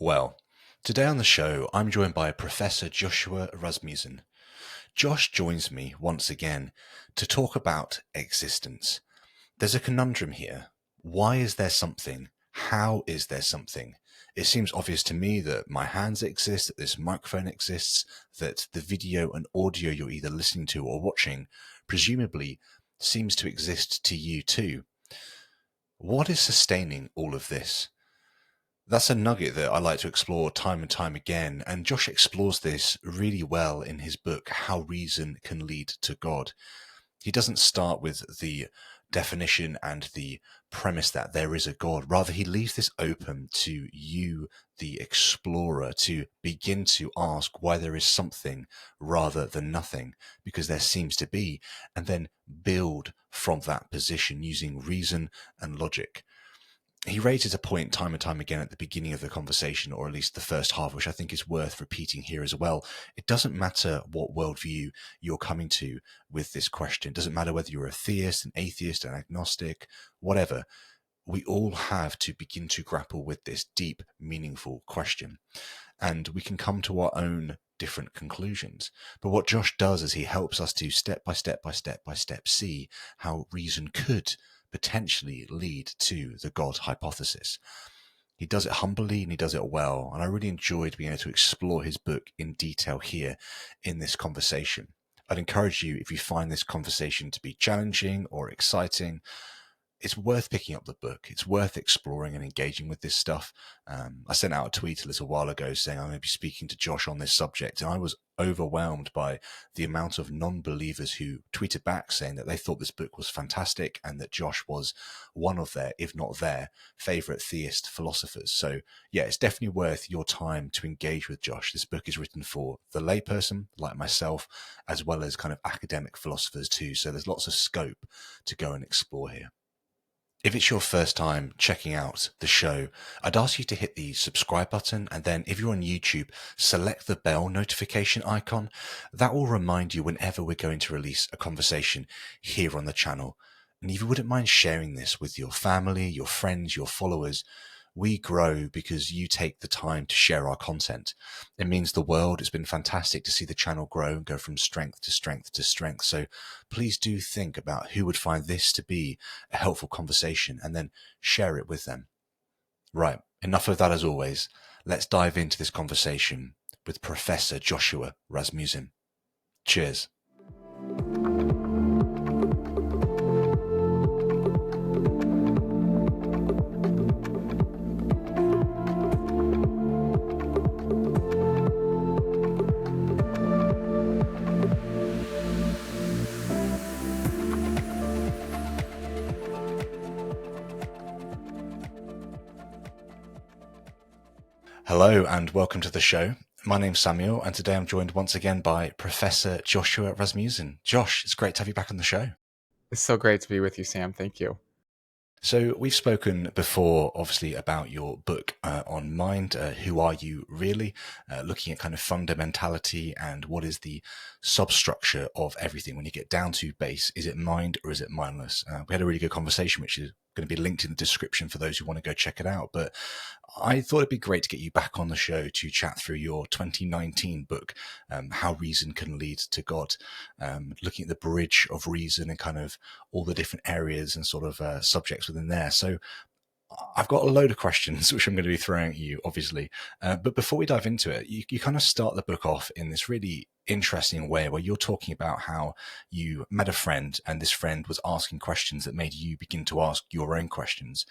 Well, today on the show, I'm joined by Professor Joshua Rasmussen. Josh joins me once again to talk about existence. There's a conundrum here. Why is there something? How is there something? It seems obvious to me that my hands exist, that this microphone exists, that the video and audio you're either listening to or watching presumably seems to exist to you too. What is sustaining all of this? That's a nugget that I like to explore time and time again, and Josh explores this really well in his book, How Reason Can Lead to God. He doesn't start with the definition and the premise that there is a God. Rather, he leaves this open to you, the explorer, to begin to ask why there is something rather than nothing, because there seems to be, and then build from that position using reason and logic. He raises a point time and time again at the beginning of the conversation, or at least the first half, which I think is worth repeating here as well. It doesn't matter what worldview you're coming to with this question. It doesn't matter whether you're a theist, an atheist, an agnostic, whatever. We all have to begin to grapple with this deep, meaningful question. And we can come to our own different conclusions. But what Josh does is he helps us to step by step see how reason could potentially lead to the God hypothesis. He does it humbly and he does it well, and I really enjoyed being able to explore his book in detail here in this conversation. I'd encourage you, if you find this conversation to be challenging or exciting, it's worth picking up the book. It's worth exploring and engaging with this stuff. I sent out a tweet a little while ago saying I'm going to be speaking to Josh on this subject, and I was overwhelmed by the amount of non-believers who tweeted back saying that they thought this book was fantastic and that Josh was one of their, if not their, favorite theist philosophers. So yeah, it's definitely worth your time to engage with Josh. This book is written for the layperson like myself, as well as kind of academic philosophers too. So there's lots of scope to go and explore here. If it's your first time checking out the show, I'd ask you to hit the subscribe button, and then if you're on YouTube, select the bell notification icon. That will remind you whenever we're going to release a conversation here on the channel. And if you wouldn't mind sharing this with your family, your friends, your followers, we grow because you take the time to share our content. It means the world. It's been fantastic to see the channel grow and go from strength to strength to strength. So please do think about who would find this to be a helpful conversation and then share it with them. Right, enough of that as always. Let's dive into this conversation with Professor Joshua Rasmussen. Cheers. Hello and welcome to the show. My name's Samuel, and today I'm joined once again by Professor Joshua Rasmussen. Josh, it's great to have you back on the show. It's so great to be with you, Sam. Thank you. So we've spoken before, obviously, about your book on mind. Who are you really? Looking at kind of fundamentality and what is the substructure of everything. When you get down to base, is it mind or is it mindless? We had a really good conversation, which is going to be linked in the description for those who want to go check it out. But I thought it'd be great to get you back on the show to chat through your 2019 book, How Reason Can Lead to God, looking at the bridge of reason and kind of all the different areas and sort of subjects within there. So I've got a load of questions which I'm going to be throwing at you, obviously. But before we dive into it, you kind of start the book off in this really interesting way where you're talking about how you met a friend and this friend was asking questions that made you begin to ask your own questions.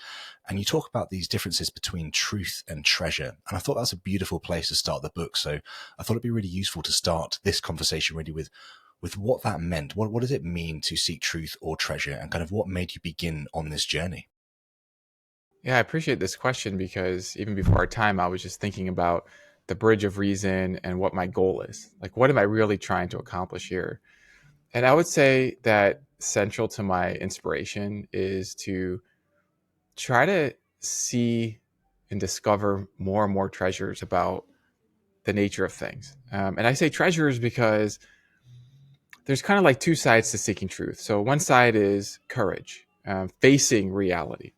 And you talk about these differences between truth and treasure. And I thought that's a beautiful place to start the book. So I thought it'd be really useful to start this conversation really with what that meant. What does it mean to seek truth or treasure, and kind of what made you begin on this journey? Yeah, I appreciate this question because even before our time, I was just thinking about the bridge of reason and what my goal is. Like, what am I really trying to accomplish here? And I would say that central to my inspiration is to try to see and discover more and more treasures about the nature of things. And I say treasures because there's kind of like two sides to seeking truth. So one side is courage, facing reality.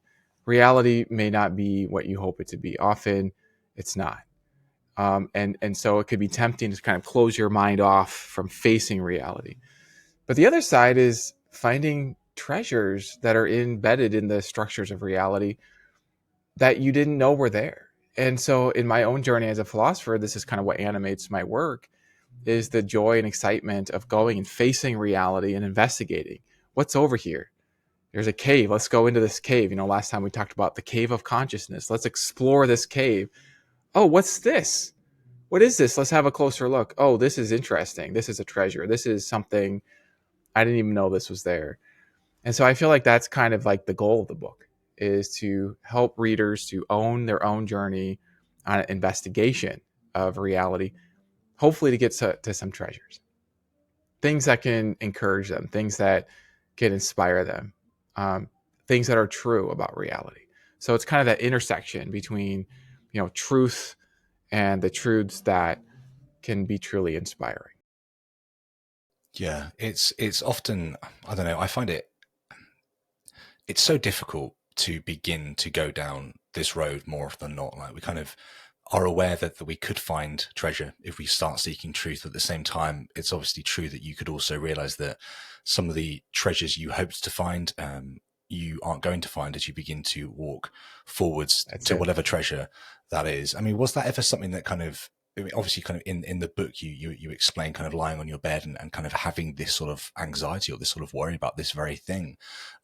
Reality may not be what you hope it to be. Often it's not. And so it could be tempting to kind of close your mind off from facing reality. But the other side is finding treasures that are embedded in the structures of reality that you didn't know were there. And so in my own journey as a philosopher, this is kind of what animates my work, is the joy and excitement of going and facing reality and investigating what's over here. There's a cave. Let's go into this cave. Last time we talked about the cave of consciousness. Let's explore this cave. Oh, what's this? What is this? Let's have a closer look. Oh, this is interesting. This is a treasure. This is something I didn't even know this was there. And so I feel like that's kind of like the goal of the book, is to help readers to own their own journey on an investigation of reality, hopefully to get to some treasures, things that can encourage them, things that can inspire them, things that are true about reality. So it's kind of that intersection between, truth and the truths that can be truly inspiring. Yeah, it's often, I don't know, I find it's so difficult to begin to go down this road more often than not. Like, we kind of are aware that we could find treasure if we start seeking truth. At the same time, it's obviously true that you could also realize that some of the treasures you hoped to find, you aren't going to find as you begin to walk forwards to whatever treasure that is. I mean, was that ever something that kind of, I mean, obviously kind of in the book, you explain kind of lying on your bed and kind of having this sort of anxiety or this sort of worry about this very thing.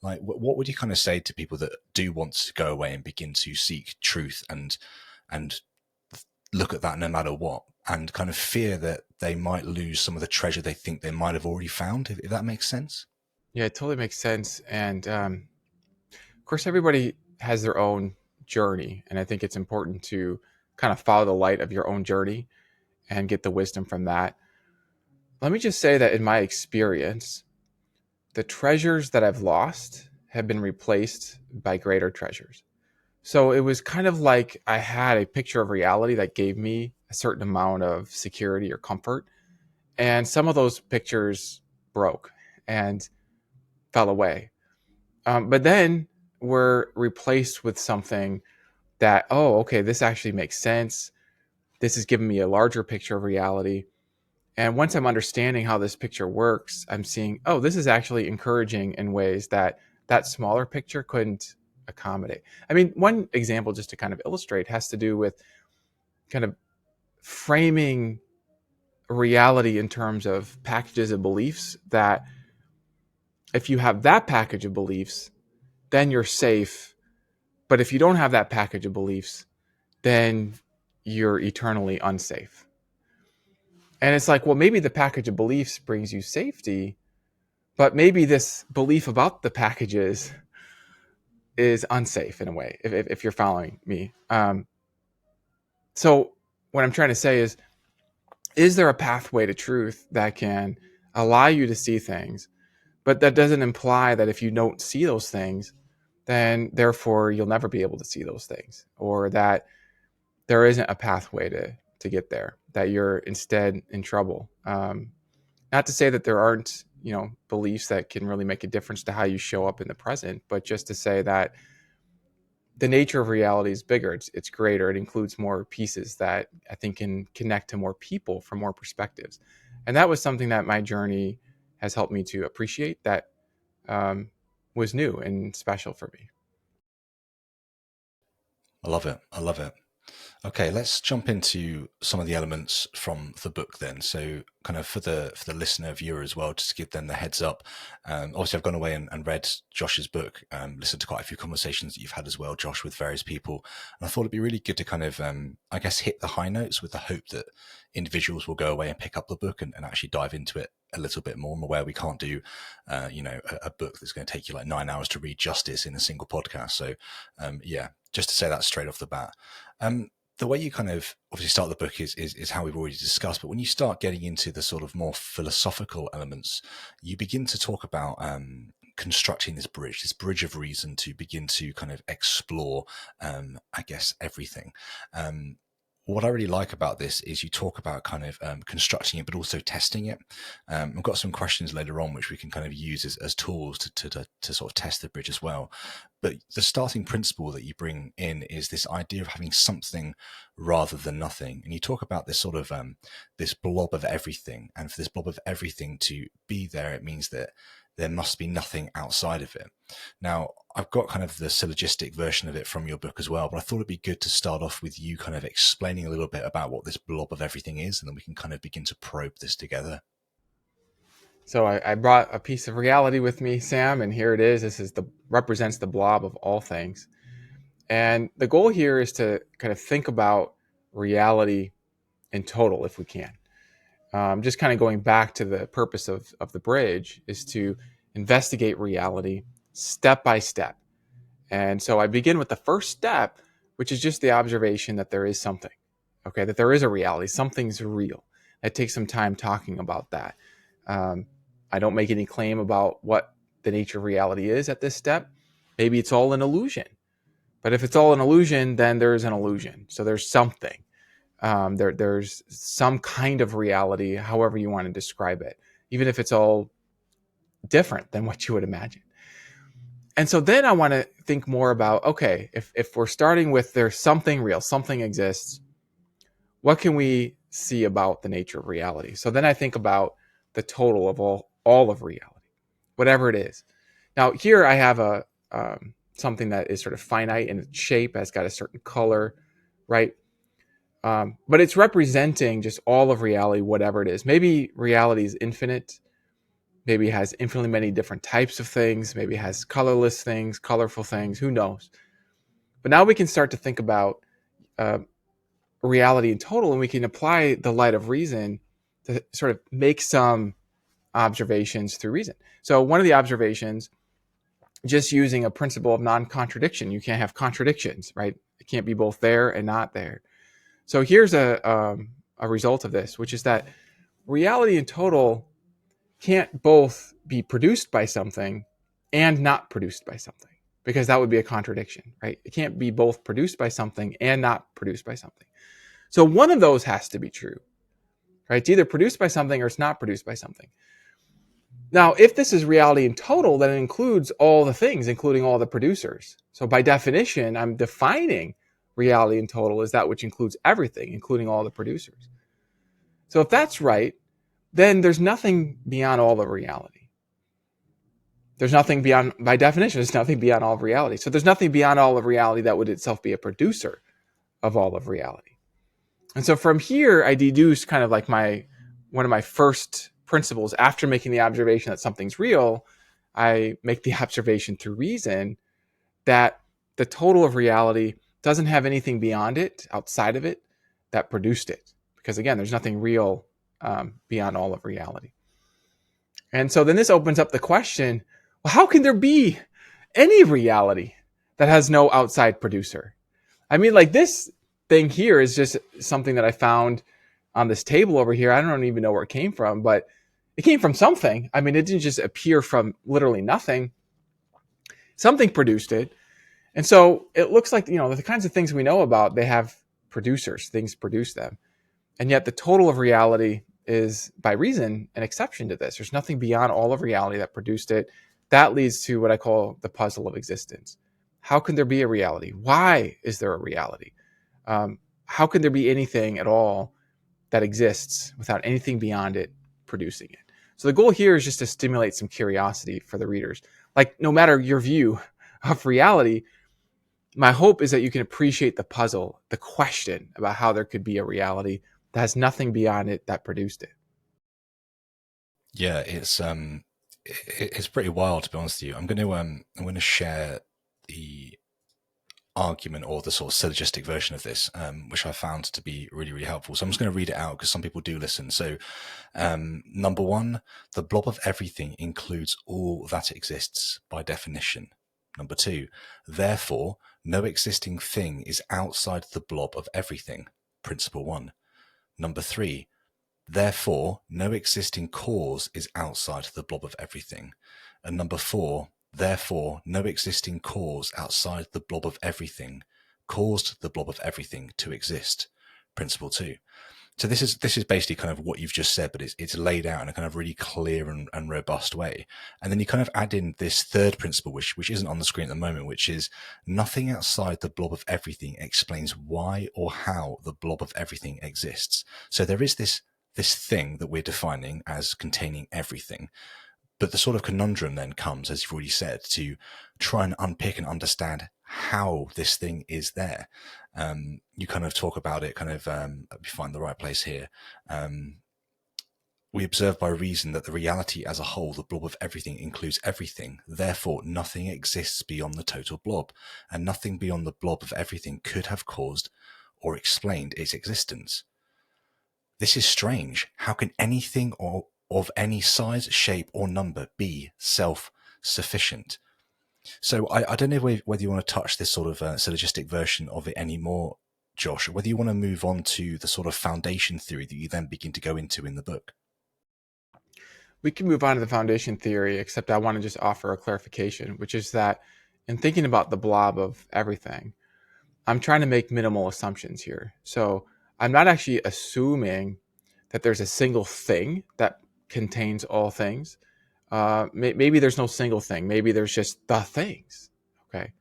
Like, what would you kind of say to people that do want to go away and begin to seek truth and look at that no matter what, and kind of fear that they might lose some of the treasure they think they might have already found, if that makes sense? Yeah, it totally makes sense. And of course, everybody has their own journey. And I think it's important to kind of follow the light of your own journey and get the wisdom from that. Let me just say that in my experience, the treasures that I've lost have been replaced by greater treasures. So it was kind of like I had a picture of reality that gave me a certain amount of security or comfort. And some of those pictures broke and fell away. But then were replaced with something that, oh, okay, this actually makes sense. This is giving me a larger picture of reality. And once I'm understanding how this picture works, I'm seeing, oh, this is actually encouraging in ways that that smaller picture couldn't accommodate. I mean, one example just to kind of illustrate has to do with kind of framing reality in terms of packages of beliefs, that if you have that package of beliefs, then you're safe. But if you don't have that package of beliefs, then you're eternally unsafe. And it's like, well, maybe the package of beliefs brings you safety, but maybe this belief about the packages is unsafe in a way, if you're following me. So what I'm trying to say is there a pathway to truth that can allow you to see things, but that doesn't imply that if you don't see those things, then therefore you'll never be able to see those things, or that there isn't a pathway to get there, that you're instead in trouble. Not to say that there aren't, beliefs that can really make a difference to how you show up in the present, but just to say that the nature of reality is bigger. It's greater. It includes more pieces that I think can connect to more people from more perspectives. And that was something that my journey has helped me to appreciate, that was new and special for me. I love it. I love it. Okay, let's jump into some of the elements from the book then. So, kind of for the listener viewer as well, just to give them the heads up. Obviously, I've gone away and read Josh's book, listened to quite a few conversations that you've had as well, Josh, with various people, and I thought it'd be really good to kind of, I guess, hit the high notes with the hope that individuals will go away and pick up the book and actually dive into it a little bit more. I'm aware we can't do, a book that's going to take you like 9 hours to read justice in a single podcast. So, yeah, just to say that straight off the bat. The way you kind of obviously start the book is how we've already discussed, but when you start getting into the sort of more philosophical elements, you begin to talk about constructing this bridge of reason to begin to kind of explore, I guess, everything. What I really like about this is you talk about kind of constructing it, but also testing it. I've got some questions later on which we can kind of use as tools to sort of test the bridge as well. But the starting principle that you bring in is this idea of having something rather than nothing. And you talk about this sort of this blob of everything. And for this blob of everything to be there, it means that there must be nothing outside of it. Now, I've got kind of the syllogistic version of it from your book as well, but I thought it'd be good to start off with you kind of explaining a little bit about what this blob of everything is, and then we can kind of begin to probe this together. So I brought a piece of reality with me, Sam, and here it is. This is represents the blob of all things. And the goal here is to kind of think about reality in total, if we can. Just kind of going back to the purpose of the bridge is to investigate reality step by step. And so I begin with the first step, which is just the observation that there is something, okay, that there is a reality, something's real. I take some time talking about that. I don't make any claim about what the nature of reality is at this step. Maybe it's all an illusion. But if it's all an illusion, then there's an illusion. So there's something. There's some kind of reality, however you want to describe it, even if it's all different than what you would imagine. And so then I want to think more about, okay, if we're starting with there's something real, something exists, what can we see about the nature of reality? So then I think about the total of all of reality, whatever it is. Now here I have a something that is sort of finite in its shape, has got a certain color, right? But it's representing just all of reality, whatever it is. Maybe reality is infinite. Maybe it has infinitely many different types of things. Maybe it has colorless things, colorful things. Who knows? But now we can start to think about reality in total, and we can apply the light of reason to sort of make some observations through reason. So one of the observations, just using a principle of non-contradiction. You can't have contradictions, right? It can't be both there and not there. So here's a result of this, which is that reality in total can't both be produced by something and not produced by something, because that would be a contradiction, right? It can't be both produced by something and not produced by something. So one of those has to be true, right? It's either produced by something or it's not produced by something. Now, if this is reality in total, then it includes all the things, including all the producers. So by definition, I'm defining reality in total as that which includes everything, including all the producers. So if that's right, then there's nothing beyond all of reality. There's nothing beyond, by definition, there's nothing beyond all of reality. So there's nothing beyond all of reality that would itself be a producer of all of reality. And so from here, I deduce kind of like one of my first principles after making the observation that something's real. I make the observation through reason that the total of reality doesn't have anything beyond it, outside of it, that produced it. Because again, there's nothing real beyond all of reality. And so then this opens up the question, well, how can there be any reality that has no outside producer? I mean, like this thing here is just something that I found on this table over here. I don't even know where it came from, but it came from something. I mean, it didn't just appear from literally nothing. Something produced it. And so it looks like, the kinds of things we know about, they have producers, things produce them. And yet the total of reality is, by reason, an exception to this. There's nothing beyond all of reality that produced it. That leads to what I call the puzzle of existence. How can there be a reality? Why is there a reality? How can there be anything at all that exists without anything beyond it producing it? So the goal here is just to stimulate some curiosity for the readers. Like, no matter your view of reality, my hope is that you can appreciate the puzzle, the question about how there could be a reality that has nothing beyond it that produced it. Yeah, it's pretty wild, to be honest with you. I'm going to share the argument or the sort of syllogistic version of this, which I found to be really, really helpful. So I'm just going to read it out because some people do listen. So number one, the blob of everything includes all that exists by definition. Number two, therefore, no existing thing is outside the blob of everything. Principle one. Number three, therefore, no existing cause is outside the blob of everything. And number four, therefore, no existing cause outside the blob of everything caused the blob of everything to exist. Principle two. So this is basically kind of what you've just said, but it's laid out in a kind of really clear and robust way. And then you kind of add in this third principle, which isn't on the screen at the moment, which is nothing outside the blob of everything explains why or how the blob of everything exists. So there is this thing that we're defining as containing everything. But the sort of conundrum then comes, as you've already said, to try and unpick and understand how this thing is there. You kind of talk about it, kind of, let me find the right place here. We observe by reason that the reality as a whole, the blob of everything, includes everything. Therefore, nothing exists beyond the total blob, and nothing beyond the blob of everything could have caused or explained its existence. This is strange. How can anything or of any size, shape, or number be self-sufficient? So I don't know whether you want to touch this sort of syllogistic version of it anymore, Josh, or whether you want to move on to the sort of foundation theory that you then begin to go into in the book. We can move on to the foundation theory, except I want to just offer a clarification, which is that in thinking about the blob of everything, I'm trying to make minimal assumptions here. So I'm not actually assuming that there's a single thing that contains all things. Maybe there's no single thing. Maybe there's just the things. Okay.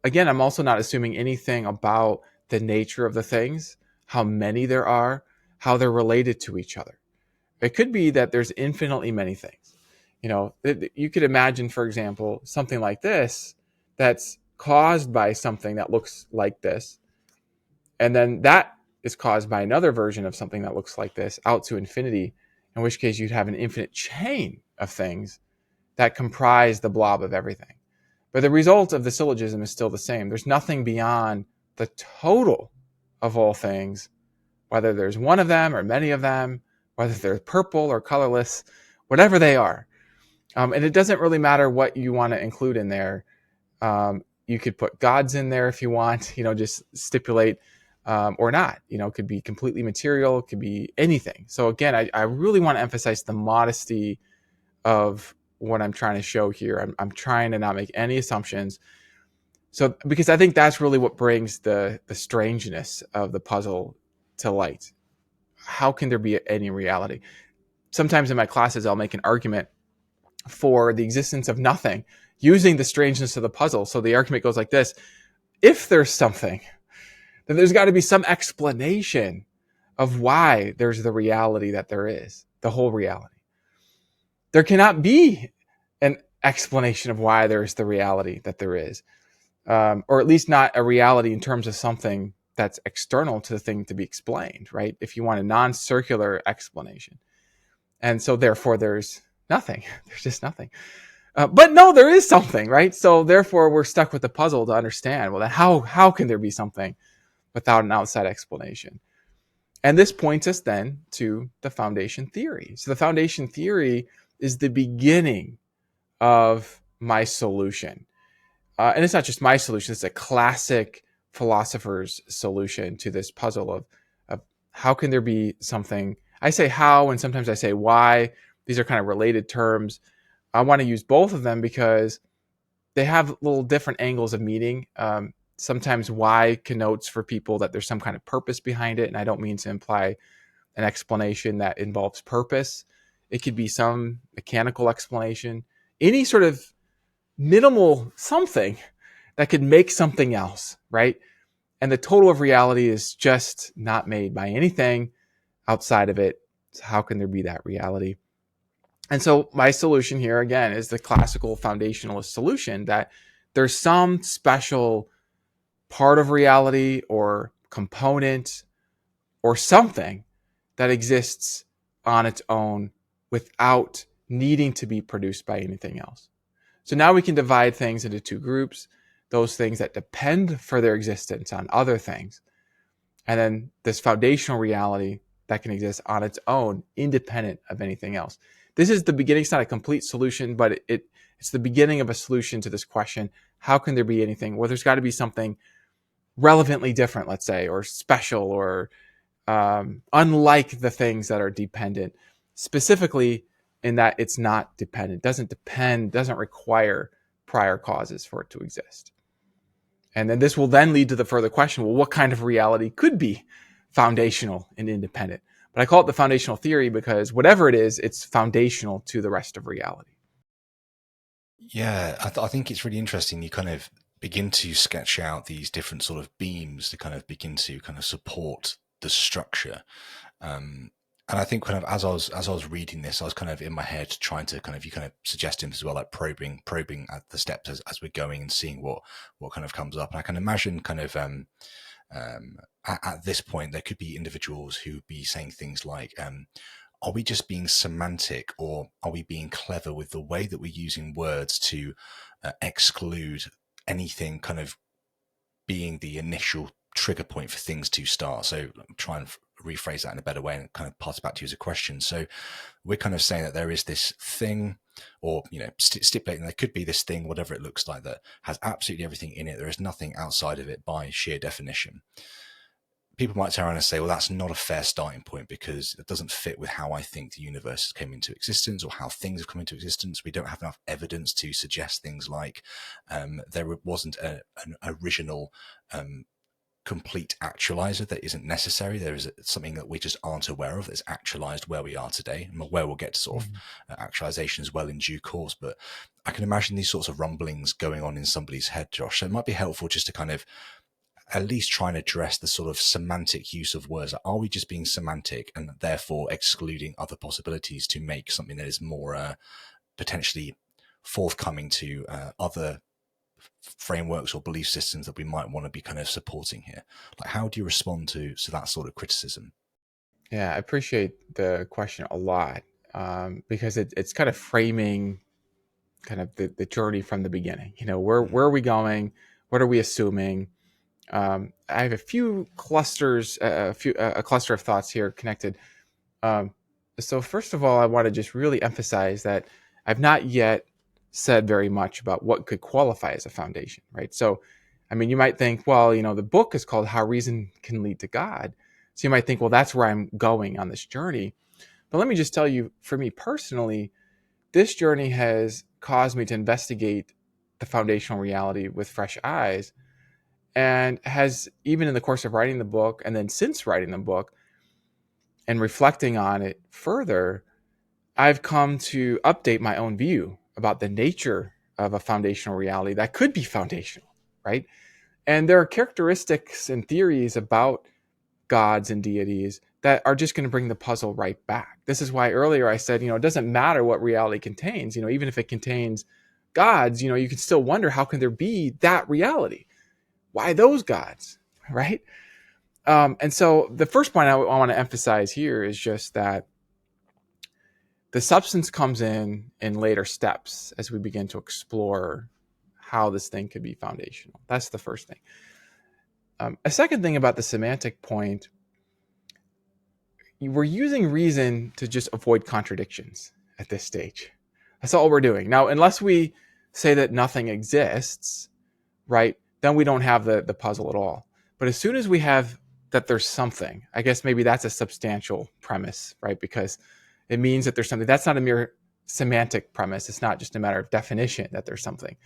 Again, I'm also not assuming anything about the nature of the things, how many there are, how they're related to each other. It could be that there's infinitely many things. You could imagine, for example, something like this that's caused by something that looks like this. And then that is caused by another version of something that looks like this out to infinity, in which case you'd have an infinite chain of things that comprise the blob of everything. But the result of the syllogism is still the same. There's nothing beyond the total of all things, whether there's one of them or many of them, whether they're purple or colorless, whatever they are. And it doesn't really matter what you want to include in there. You could put gods in there if you want, just stipulate or not. It could be completely material. It could be anything. So again, I really want to emphasize the modesty of what I'm trying to show here. I'm trying to not make any assumptions. So because I think that's really what brings the strangeness of the puzzle to light. How can there be any reality? Sometimes in my classes, I'll make an argument for the existence of nothing using the strangeness of the puzzle. So the argument goes like this: if there's something, then there's got to be some explanation of why there's the reality that there is, the whole reality. There cannot be an explanation of why there's the reality that there is, or at least not a reality in terms of something that's external to the thing to be explained, right? If you want a non-circular explanation. And so therefore there's nothing. There's just nothing. But no, there is something, right? So therefore we're stuck with the puzzle to understand, well, then how can there be something without an outside explanation? And this points us then to the foundation theory. So the foundation theory is the beginning of my solution. And it's not just my solution, it's a classic philosopher's solution to this puzzle of how can there be something. I say how, and sometimes I say why. These are kind of related terms. I want to use both of them because they have little different angles of meaning. Sometimes why connotes for people that there's some kind of purpose behind it, and I don't mean to imply an explanation that involves purpose. It could be some mechanical explanation, any sort of minimal something that could make something else, right? And the total of reality is just not made by anything outside of it. So how can there be that reality? And so my solution here, again, is the classical foundationalist solution that there's some special part of reality or component or something that exists on its own without needing to be produced by anything else. So now we can divide things into two groups: those things that depend for their existence on other things, and then this foundational reality that can exist on its own, independent of anything else. This is the beginning. It's not a complete solution, but it's the beginning of a solution to this question: how can there be anything? Well, there's got to be something relevantly different, let's say, or special, or unlike the things that are dependent, specifically in that it's not dependent, doesn't require prior causes for it to exist. And then this will then lead to the further question, well, what kind of reality could be foundational and independent. But I call it the foundational theory because whatever it is, it's foundational to the rest of reality. Yeah, I think it's really interesting. You kind of begin to sketch out these different sort of beams to kind of begin to kind of support the structure. And I think kind of as I was reading this, I was kind of in my head trying to kind of, you kind of suggesting as well, like probing at the steps as we're going and seeing what kind of comes up. And I can imagine kind of at this point there could be individuals who be saying things like, are we just being semantic, or are we being clever with the way that we're using words to exclude anything kind of being the initial trigger point for things to start? So try and rephrase that in a better way and kind of pass it back to you as a question. So we're kind of saying that there is this thing, or, you know, stipulating there could be this thing, whatever it looks like, that has absolutely everything in it. There is nothing outside of it by sheer definition. People might turn around and say, well, that's not a fair starting point because it doesn't fit with how I think the universe came into existence or how things have come into existence. We don't have enough evidence to suggest things like there wasn't an original complete actualizer that isn't necessary. There is something that we just aren't aware of that's actualized where we are today, and where we'll get to sort of actualization as well in due course. But I can imagine these sorts of rumblings going on in somebody's head, Josh. So it might be helpful just to kind of at least try and address the sort of semantic use of words. Are we just being semantic and therefore excluding other possibilities to make something that is more potentially forthcoming to other frameworks or belief systems that we might want to be kind of supporting here? Like, how do you respond to that sort of criticism? Yeah, I appreciate the question a lot, because it's kind of framing kind of the journey from the beginning. You know, where are we going? What are we assuming? I have a few clusters, a cluster of thoughts here connected. So first of all, I want to just really emphasize that I've not yet said very much about what could qualify as a foundation, right? So, I mean, you might think, well, you know, the book is called How Reason Can Lead to God. So you might think, well, that's where I'm going on this journey. But let me just tell you, for me personally, this journey has caused me to investigate the foundational reality with fresh eyes, and has, even in the course of writing the book and then since writing the book and reflecting on it further, I've come to update my own view about the nature of a foundational reality that could be foundational, right? And there are characteristics and theories about gods and deities that are just going to bring the puzzle right back. This is why earlier I said, you know, it doesn't matter what reality contains. You know, even if it contains gods, you know, you can still wonder, how can there be that reality? Why those gods, right? And so the first point I want to emphasize here is just that the substance comes in later steps as we begin to explore how this thing could be foundational. That's the first thing. A second thing about the semantic point, we're using reason to just avoid contradictions at this stage. That's all we're doing. Now, unless we say that nothing exists, right, then we don't have the puzzle at all. But as soon as we have that there's something, I guess maybe that's a substantial premise, right? Because it means that there's something. That's not a mere semantic premise. It's not just a matter of definition that there's something.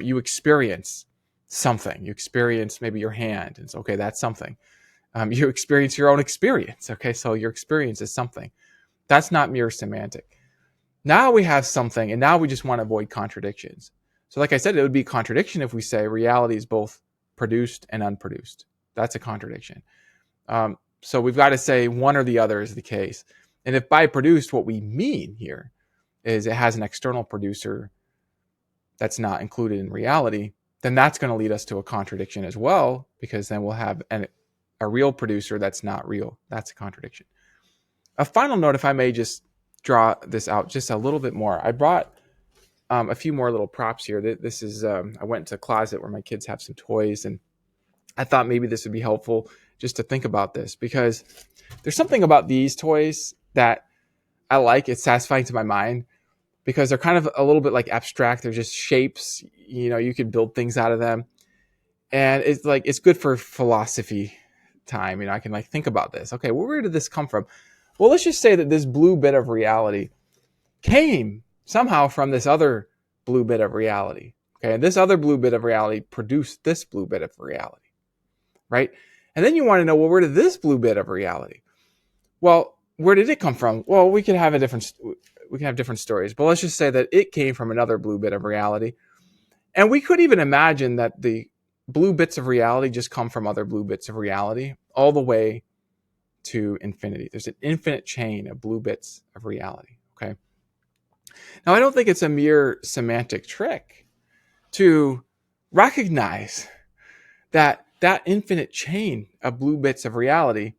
You experience something. You experience maybe your hand. And it's okay, that's something. You experience your own experience. Okay, so your experience is something. That's not mere semantic. Now we have something, and now we just want to avoid contradictions. So like I said, it would be a contradiction if we say reality is both produced and unproduced. That's a contradiction. So we've got to say one or the other is the case. And if by produced, what we mean here is it has an external producer that's not included in reality, then that's going to lead us to a contradiction as well, because then we'll have a real producer that's not real. That's a contradiction. A final note, if I may just draw this out just a little bit more. I brought a few more little props here. This is, I went to a closet where my kids have some toys, and I thought maybe this would be helpful just to think about this, because there's something about these toys that I like. It's satisfying to my mind because they're kind of a little bit like abstract. They're just shapes, you know, you can build things out of them. And it's like, it's good for philosophy time. You know, I can like think about this. Okay, well, where did this come from? Well, let's just say that this blue bit of reality came somehow from this other blue bit of reality. Okay, and this other blue bit of reality produced this blue bit of reality, right? And then you want to know, well, where did this blue bit of reality? Well, where did it come from? Well, we can have different stories, but let's just say that it came from another blue bit of reality. And we could even imagine that the blue bits of reality just come from other blue bits of reality all the way to infinity. There's an infinite chain of blue bits of reality. Okay. Now, I don't think it's a mere semantic trick to recognize that infinite chain of blue bits of reality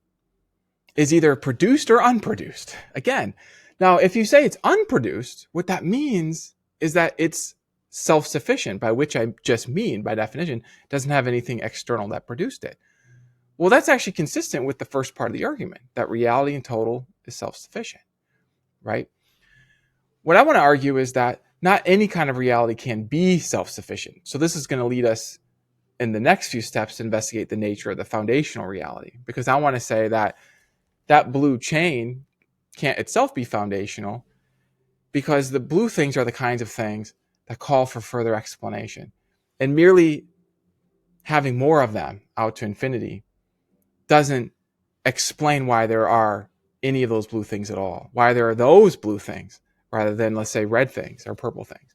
is either produced or unproduced. Again, now, if you say it's unproduced, what that means is that it's self-sufficient, by which I just mean, by definition, doesn't have anything external that produced it. Well, that's actually consistent with the first part of the argument, that reality in total is self-sufficient, right? What I want to argue is that not any kind of reality can be self-sufficient. So this is going to lead us in the next few steps to investigate the nature of the foundational reality, because I want to say that that blue chain can't itself be foundational, because the blue things are the kinds of things that call for further explanation. And merely having more of them out to infinity doesn't explain why there are any of those blue things at all, why there are those blue things rather than, let's say, red things or purple things.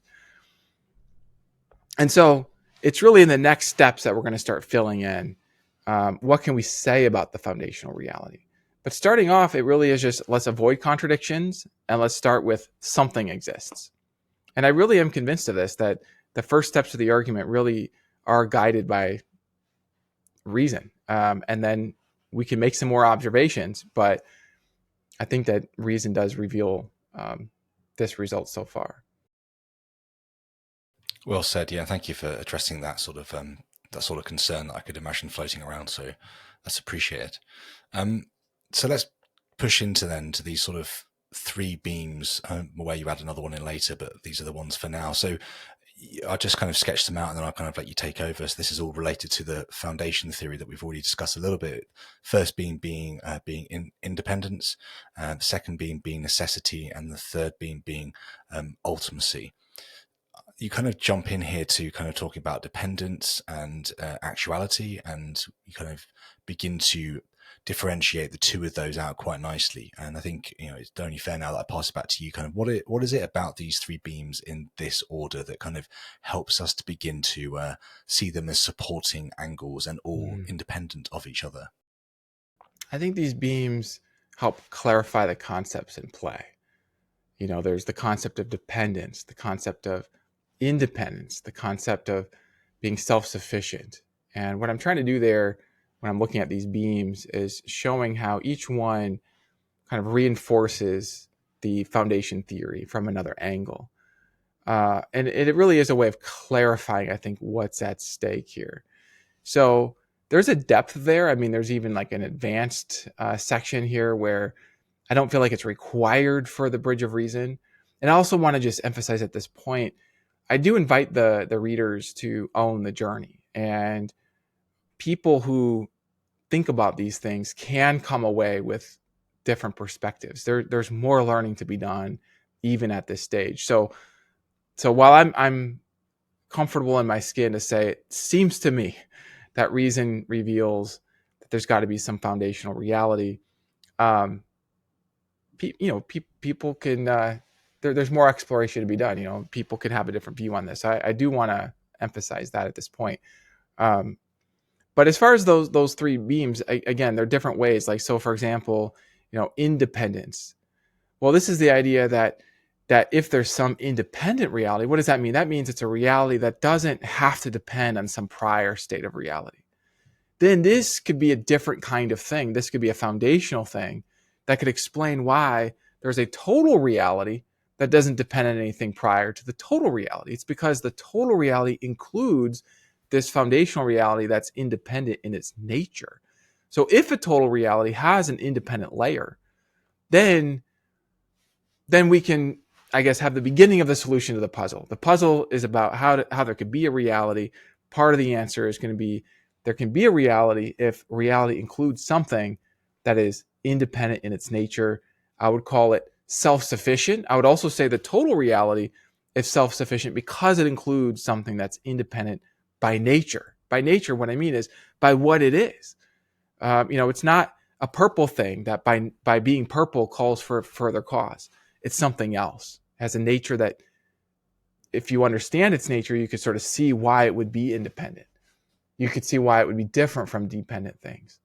And so it's really in the next steps that we're going to start filling in what can we say about the foundational reality. But starting off, it really is just, let's avoid contradictions and let's start with something exists. And I really am convinced of this, that the first steps of the argument really are guided by reason. And then we can make some more observations, but I think that reason does reveal this result so far. Well said. Yeah, thank you for addressing that sort of concern that I could imagine floating around. So that's appreciated. So let's push into then to these sort of three beams, where you add another one in later, but these are the ones for now. So I'll just kind of sketch them out and then I'll kind of let you take over. So this is all related to the foundation theory that we've already discussed a little bit. First being independence, the second being necessity, and the third being ultimacy. You kind of jump in here to kind of talking about dependence and actuality, and you kind of begin to differentiate the two of those out quite nicely. And I think, it's only fair now that I pass it back to you, kind of what is it about these three beams in this order that kind of helps us to begin to see them as supporting angles and all independent of each other? I think these beams help clarify the concepts in play. There's the concept of dependence, the concept of independence, the concept of being self-sufficient. And what I'm trying to do there when I'm looking at these beams is showing how each one kind of reinforces the foundation theory from another angle. And it really is a way of clarifying, I think, what's at stake here. So there's a depth there. I mean, there's even like an advanced section here where I don't feel like it's required for the bridge of reason. And I also want to just emphasize at this point, I do invite the readers to own the journey. And people who think about these things can come away with different perspectives. There's more learning to be done even at this stage. So while I'm comfortable in my skin to say it seems to me that reason reveals that there's got to be some foundational reality, people can there's more exploration to be done. People can have a different view on this. I do want to emphasize that at this point. But as far as those three beams, again, they're different ways. Like, so for example, independence. Well, this is the idea that if there's some independent reality, what does that mean? That means it's a reality that doesn't have to depend on some prior state of reality. Then this could be a different kind of thing. This could be a foundational thing that could explain why there's a total reality that doesn't depend on anything prior to the total reality. It's because the total reality includes this foundational reality that's independent in its nature. So if a total reality has an independent layer, then we can, I guess, have the beginning of the solution to the puzzle. The puzzle is about how there could be a reality. Part of the answer is going to be there can be a reality if reality includes something that is independent in its nature. I would call it self-sufficient. I would also say the total reality is self-sufficient because it includes something that's independent by nature. By nature, what I mean is by what it is. It's not a purple thing that by being purple calls for further cause. It's something else. It has a nature that, if you understand its nature, you could sort of see why it would be independent. You could see why it would be different from dependent things.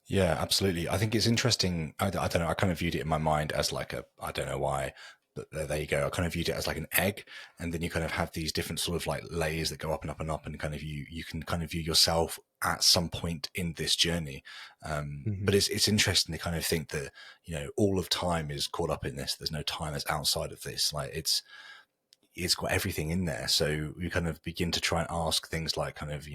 Yeah, absolutely. I think it's interesting. I don't know. I kind of viewed it in my mind as like I don't know why, but there you go. I kind of viewed it as like an egg, and then you kind of have these different sort of like layers that go up and up and up, and kind of you can kind of view yourself at some point in this journey. But it's interesting to kind of think that, all of time is caught up in this. There's no time that's outside of this. Like it's got everything in there. So we kind of begin to try and ask things like kind of,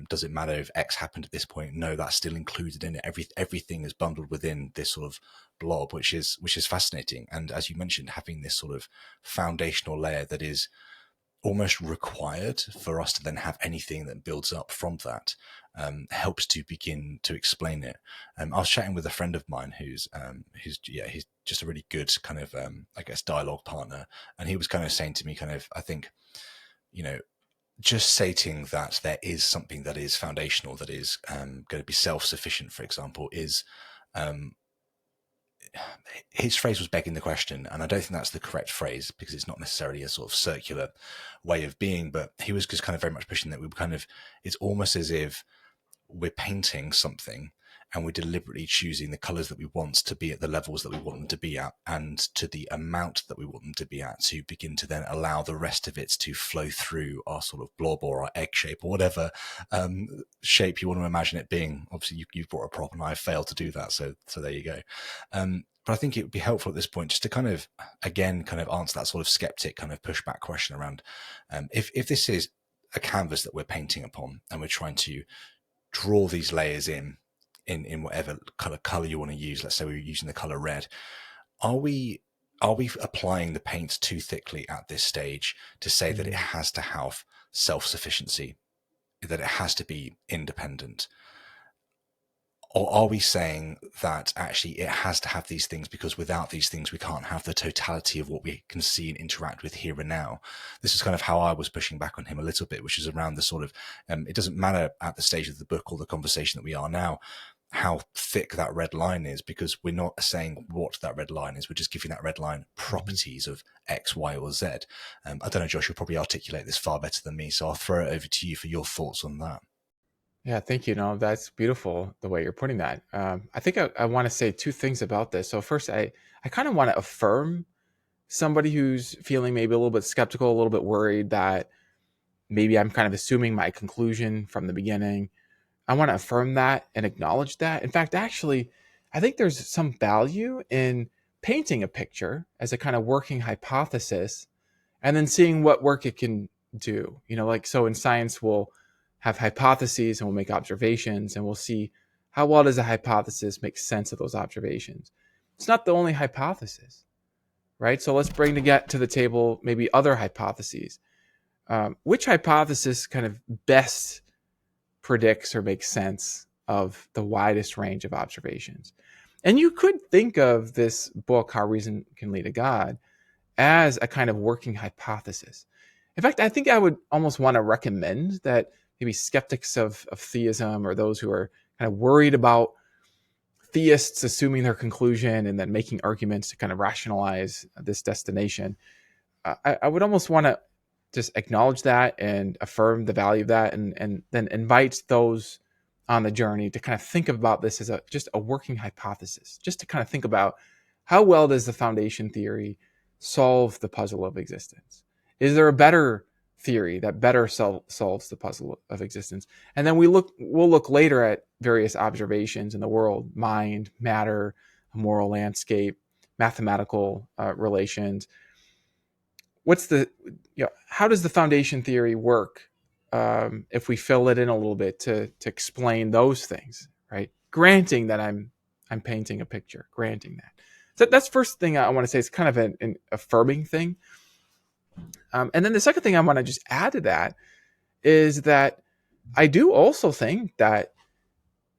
does it matter if X happened at this point? No, that's still included in it. Everything is bundled within this sort of blob, which is fascinating. And as you mentioned, having this sort of foundational layer that is almost required for us to then have anything that builds up from that, helps to begin to explain it. I was chatting with a friend of mine who's he's just a really good kind of I guess dialogue partner, and he was kind of saying to me kind of, I think, just stating that there is something that is foundational, that is going to be self-sufficient, for example, is his phrase was begging the question, and I don't think that's the correct phrase because it's not necessarily a sort of circular way of being, but he was just kind of very much pushing that we were kind of, it's almost as if we're painting something and we're deliberately choosing the colors that we want to be at the levels that we want them to be at and to the amount that we want them to be at, to begin to then allow the rest of it to flow through our sort of blob or our egg shape or whatever shape you want to imagine it being. Obviously you've brought a prop and I failed to do that, so there you go. But I think it would be helpful at this point just to kind of, again, kind of answer that sort of skeptic kind of pushback question around if this is a canvas that we're painting upon and we're trying to draw these layers in whatever color you want to use. Let's say we're using the color red. Are we applying the paint too thickly at this stage to say that it has to have self-sufficiency, that it has to be independent? Or are we saying that actually it has to have these things because without these things we can't have the totality of what we can see and interact with here and now? This is kind of how I was pushing back on him a little bit, which is around the sort of, it doesn't matter at the stage of the book or the conversation that we are now how thick that red line is, because we're not saying what that red line is. We're just giving that red line properties of X, Y, or Z. I don't know, Josh, you'll probably articulate this far better than me, so I'll throw it over to you for your thoughts on that. Yeah, thank you. No, that's beautiful the way you're putting that. I think I want to say two things about this. So first, I kind of want to affirm somebody who's feeling maybe a little bit skeptical, a little bit worried that maybe I'm kind of assuming my conclusion from the beginning. I want to affirm that and acknowledge that. In fact, actually, I think there's some value in painting a picture as a kind of working hypothesis and then seeing what work it can do. Like, so in science, we'll have hypotheses and we'll make observations and we'll see how well does a hypothesis make sense of those observations. It's not the only hypothesis, right? So let's bring to the table maybe other hypotheses. Which hypothesis kind of best predicts or makes sense of the widest range of observations? And you could think of this book, How Reason Can Lead to God, as a kind of working hypothesis. In fact, I think I would almost want to recommend that maybe skeptics of theism, or those who are kind of worried about theists assuming their conclusion and then making arguments to kind of rationalize this destination, I would almost want to just acknowledge that and affirm the value of that, and then invite those on the journey to kind of think about this as just a working hypothesis, just to kind of think about how well does the foundation theory solve the puzzle of existence? Is there a better theory that better solves the puzzle of existence? And then we'll look later at various observations in the world: mind, matter, moral landscape, mathematical relations. How does the foundation theory work if we fill it in a little bit to explain those things, right? Granting that I'm painting a picture, granting that. So that's first thing I want to say. It's kind of an affirming thing. And then the second thing I want to just add to that is that I do also think that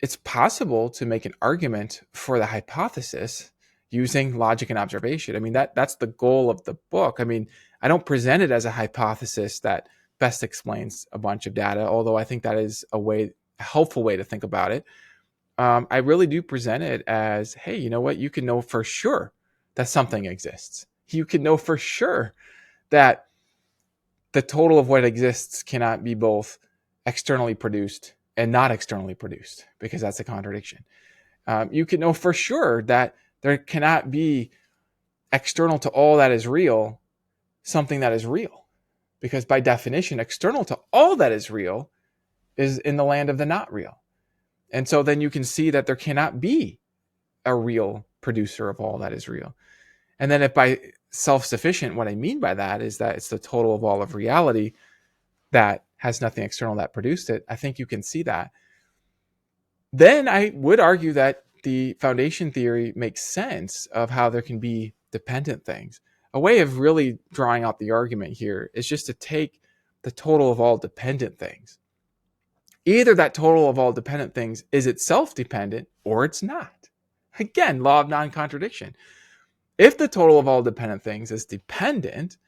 it's possible to make an argument for the hypothesis using logic and observation. I mean, that's the goal of the book. I mean, I don't present it as a hypothesis that best explains a bunch of data, although I think that is a way helpful way to think about it, I really do present it as, hey, you know what? You can know for sure that something exists. You can know for sure that the total of what exists cannot be both externally produced and not externally produced, because that's a contradiction. You can know for sure that there cannot be external to all that is real something that is real, because by definition, external to all that is real is in the land of the not real. And so then you can see that there cannot be a real producer of all that is real. And then if by self-sufficient, what I mean by that is that it's the total of all of reality that has nothing external that produced it, I think you can see that. Then I would argue that the foundation theory makes sense of how there can be dependent things. A way of really drawing out the argument here is just to take the total of all dependent things. Either that total of all dependent things is itself dependent or it's not. Again, law of non-contradiction. If the total of all dependent things is dependent,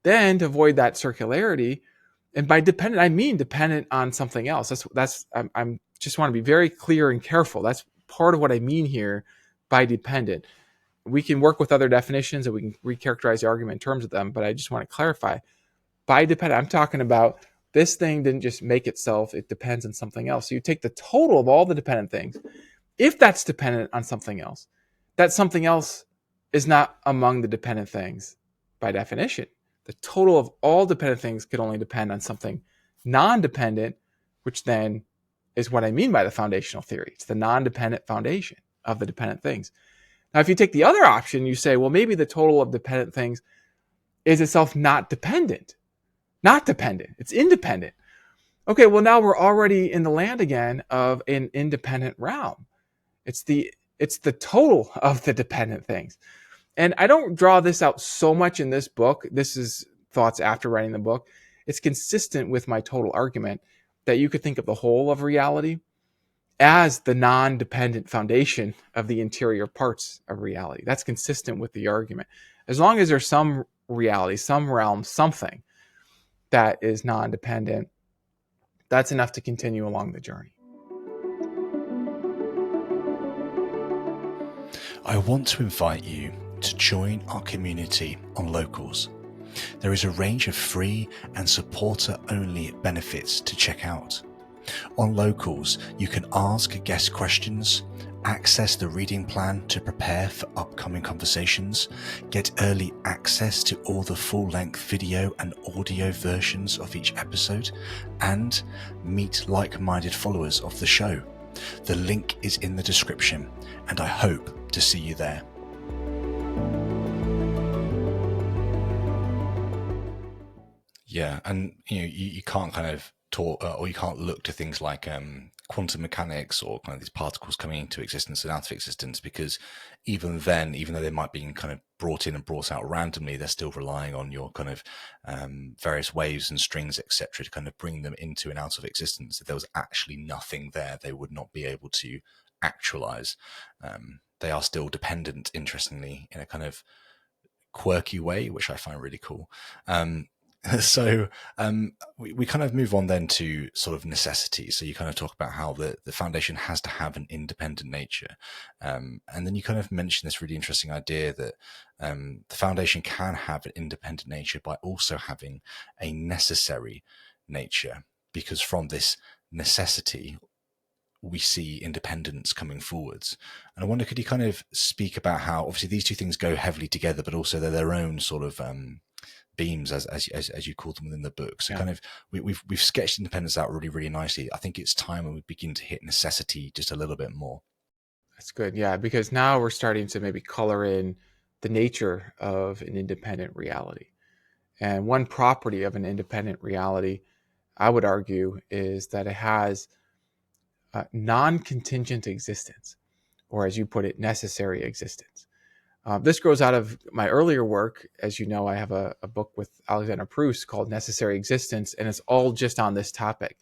then to avoid that circularity, and by dependent, I mean dependent on something else. I'm just want to be very clear and careful. That's part of what I mean here by dependent. We can work with other definitions and we can recharacterize the argument in terms of them, but I just want to clarify. By dependent, I'm talking about this thing didn't just make itself, it depends on something else. So you take the total of all the dependent things. If that's dependent on something else, that something else is not among the dependent things by definition. The total of all dependent things could only depend on something non-dependent, which then is what I mean by the foundational theory. It's the non-dependent foundation of the dependent things. Now, if you take the other option, you say, well, maybe the total of dependent things is itself not dependent. Not dependent. It's independent. Okay, well, now we're already in the land again of an independent realm. It's the total of the dependent things. And I don't draw this out so much in this book. This is thoughts after writing the book. It's consistent with my total argument that you could think of the whole of reality as the non-dependent foundation of the interior parts of reality. That's consistent with the argument. As long as there's some reality, some realm, something that is non-dependent, that's enough to continue along the journey. I want to invite you to join our community on Locals. There is a range of free and supporter-only benefits to check out. On Locals, you can ask guest questions, access the reading plan to prepare for upcoming conversations, get early access to all the full-length video and audio versions of each episode, and meet like-minded followers of the show. The link is in the description, and I hope to see you there. Yeah, and you can't kind of talk, or you can't look to things like quantum mechanics or kind of these particles coming into existence and out of existence, because even then, even though they might be kind of brought in and brought out randomly, they're still relying on your kind of various waves and strings, etc., to kind of bring them into and out of existence. If there was actually nothing there, they would not be able to actualize. They are still dependent, interestingly, in a kind of quirky way, which I find really cool. So we kind of move on then to sort of necessity. So you kind of talk about how the foundation has to have an independent nature. And then you kind of mention this really interesting idea that the foundation can have an independent nature by also having a necessary nature, because from this necessity, we see independence coming forwards. And I wonder, could you kind of speak about how obviously these two things go heavily together, but also they're their own sort of beams, as you call them within the book. So kind of we've sketched independence out really, really nicely. I think it's time when we begin to hit necessity just a little bit more. That's good. Yeah, because now we're starting to maybe color in the nature of an independent reality. And one property of an independent reality, I would argue, is that it has non-contingent existence, or as you put it, necessary existence. This grows out of my earlier work. As you know, I have a book with Alexander Proust called Necessary Existence, and it's all just on this topic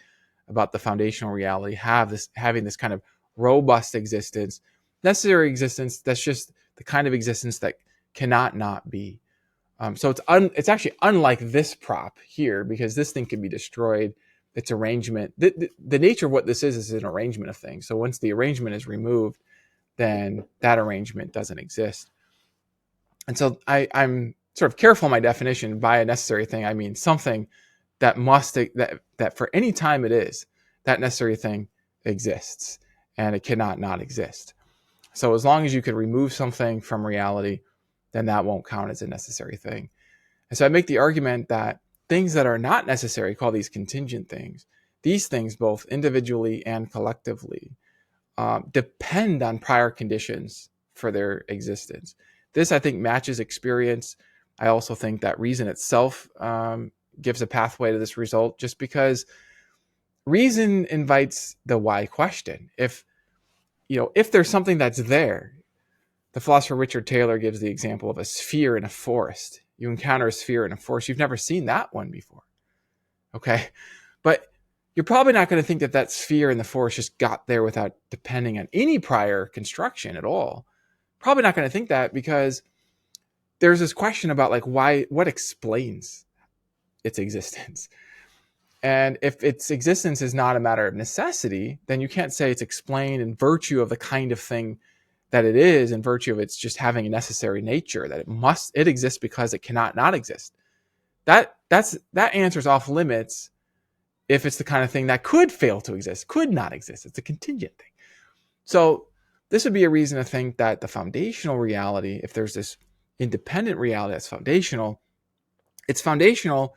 about the foundational reality, having this kind of robust existence, necessary existence, that's just the kind of existence that cannot not be. So it's actually unlike this prop here, because this thing can be destroyed its arrangement. The nature of what this is an arrangement of things. So once the arrangement is removed, then that arrangement doesn't exist. And so I'm sort of careful in my definition. By a necessary thing, I mean something that that for any time it is, that necessary thing exists, and it cannot not exist. So as long as you could remove something from reality, then that won't count as a necessary thing. And so I make the argument that things that are not necessary, call these contingent things, these things both individually and collectively depend on prior conditions for their existence. This, I think, matches experience. I also think that reason itself gives a pathway to this result, just because reason invites the why question. If there's something that's there, the philosopher Richard Taylor gives the example of a sphere in a forest. You encounter a sphere in a forest. You've never seen that one before. Okay. But you're probably not going to think that that sphere in the forest just got there without depending on any prior construction at all. Probably not going to think that, because there's this question about like what explains its existence. And if its existence is not a matter of necessity, then you can't say it's explained in virtue of the kind of thing that it is, in virtue of its just having a necessary nature, that it exists because it cannot not exist. That answer's off limits if it's the kind of thing that could fail to exist, could not exist. It's a contingent thing. So this would be a reason to think that the foundational reality, if there's this independent reality that's foundational, it's foundational,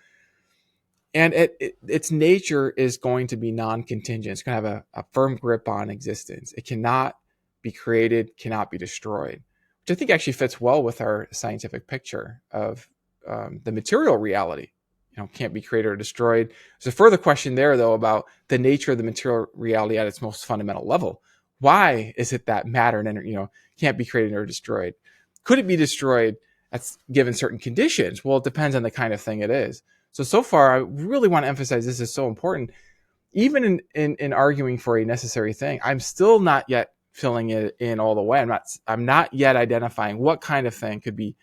and its nature is going to be non-contingent. It's going to have a firm grip on existence. It cannot be created, cannot be destroyed, which I think actually fits well with our scientific picture of the material reality. Can't be created or destroyed. There's a further question there, though, about the nature of the material reality at its most fundamental level. Why is it that matter can't be created or destroyed? Could it be destroyed given certain conditions? Well, it depends on the kind of thing it is. So far, I really want to emphasize this is so important. Even in arguing for a necessary thing, I'm still not yet filling it in all the way. I'm not yet identifying what kind of thing could be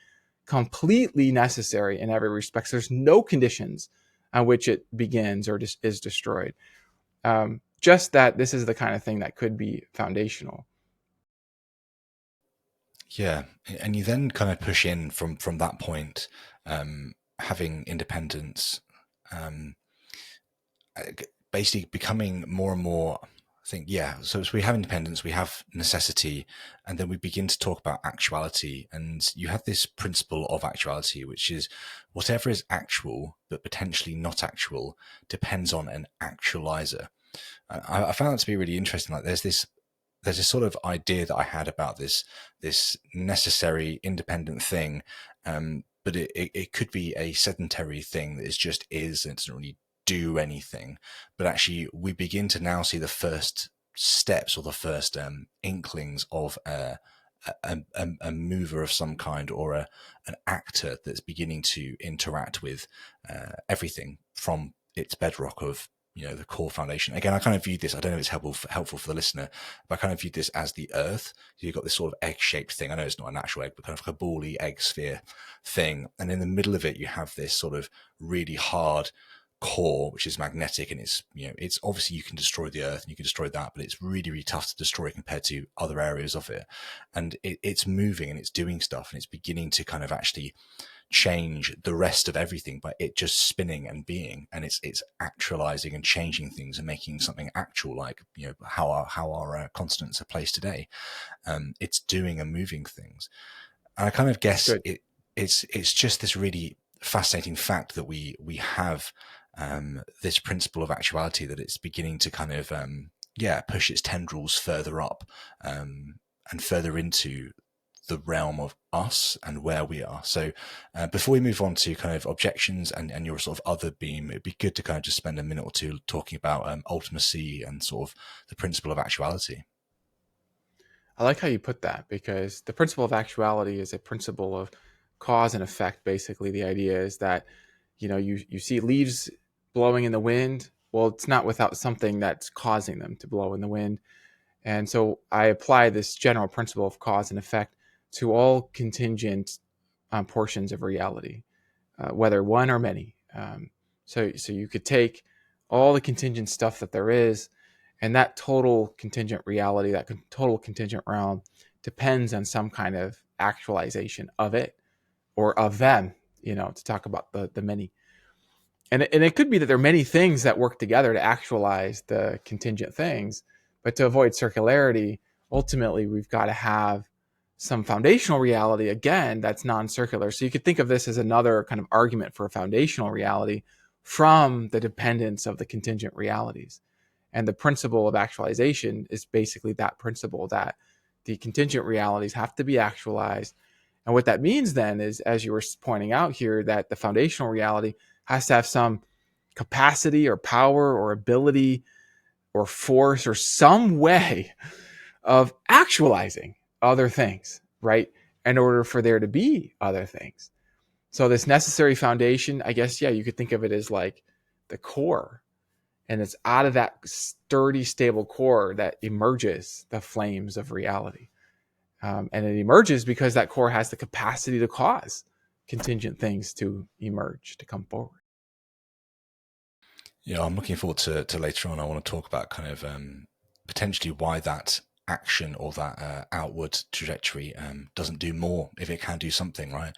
completely necessary in every respect. So there's no conditions on which it begins or is destroyed. Just that this is the kind of thing that could be foundational. Yeah, and you then kind of push in from that point, having independence, basically becoming more and more. I think, yeah. So as we have independence, we have necessity, and then we begin to talk about actuality. And you have this principle of actuality, which is whatever is actual but potentially not actual depends on an actualizer. I found that to be really interesting. Like there's this sort of idea that I had about this necessary independent thing, but it could be a sedentary thing that is and it doesn't really do anything. But actually, we begin to now see the first steps or the first inklings of a mover of some kind, or an actor that's beginning to interact with everything from its bedrock of the core foundation. Again, I kind of viewed this, I don't know if it's helpful for the listener, but I kind of viewed this as the earth. So you've got this sort of egg-shaped thing. I know it's not an actual egg, but kind of like a bally egg sphere thing. And in the middle of it, you have this sort of really hard core, which is magnetic, and it's obviously, you can destroy the earth and you can destroy that, but it's really, really tough to destroy compared to other areas of it. And it's moving and it's doing stuff, and it's beginning to kind of actually change the rest of everything by it just spinning and being, and it's actualizing and changing things and making something actual, like how our continents are placed today. It's doing and moving things, and I kind of guess it's just this really fascinating fact that we have this principle of actuality, that it's beginning to kind of push its tendrils further up and further into the realm of us and where we are. So before we move on to kind of objections and your sort of other beam, it'd be good to kind of just spend a minute or two talking about ultimacy and sort of the principle of actuality. I like how you put that, because the principle of actuality is a principle of cause and effect. Basically, the idea is that you see leaves blowing in the wind. Well, it's not without something that's causing them to blow in the wind. And so I apply this general principle of cause and effect to all contingent portions of reality, whether one or many. So you could take all the contingent stuff that there is, and that total contingent reality, that total contingent realm, depends on some kind of actualization of it or of them, to talk about the many. And it could be that there are many things that work together to actualize the contingent things, but to avoid circularity, ultimately we've got to have some foundational reality, again, that's non-circular. So you could think of this as another kind of argument for a foundational reality from the dependence of the contingent realities. And the principle of actualization is basically that principle, that the contingent realities have to be actualized. And what that means then is, as you were pointing out here, that the foundational reality has to have some capacity or power or ability or force or some way of actualizing other things, right? In order for there to be other things. So this necessary foundation, I guess, yeah, you could think of it as like the core. And it's out of that sturdy, stable core that emerges the flames of reality. And it emerges because that core has the capacity to cause contingent things to emerge, to come forward. Yeah, I'm looking forward to later on. I want to talk about kind of potentially why that action or that outward trajectory doesn't do more if it can do something, right?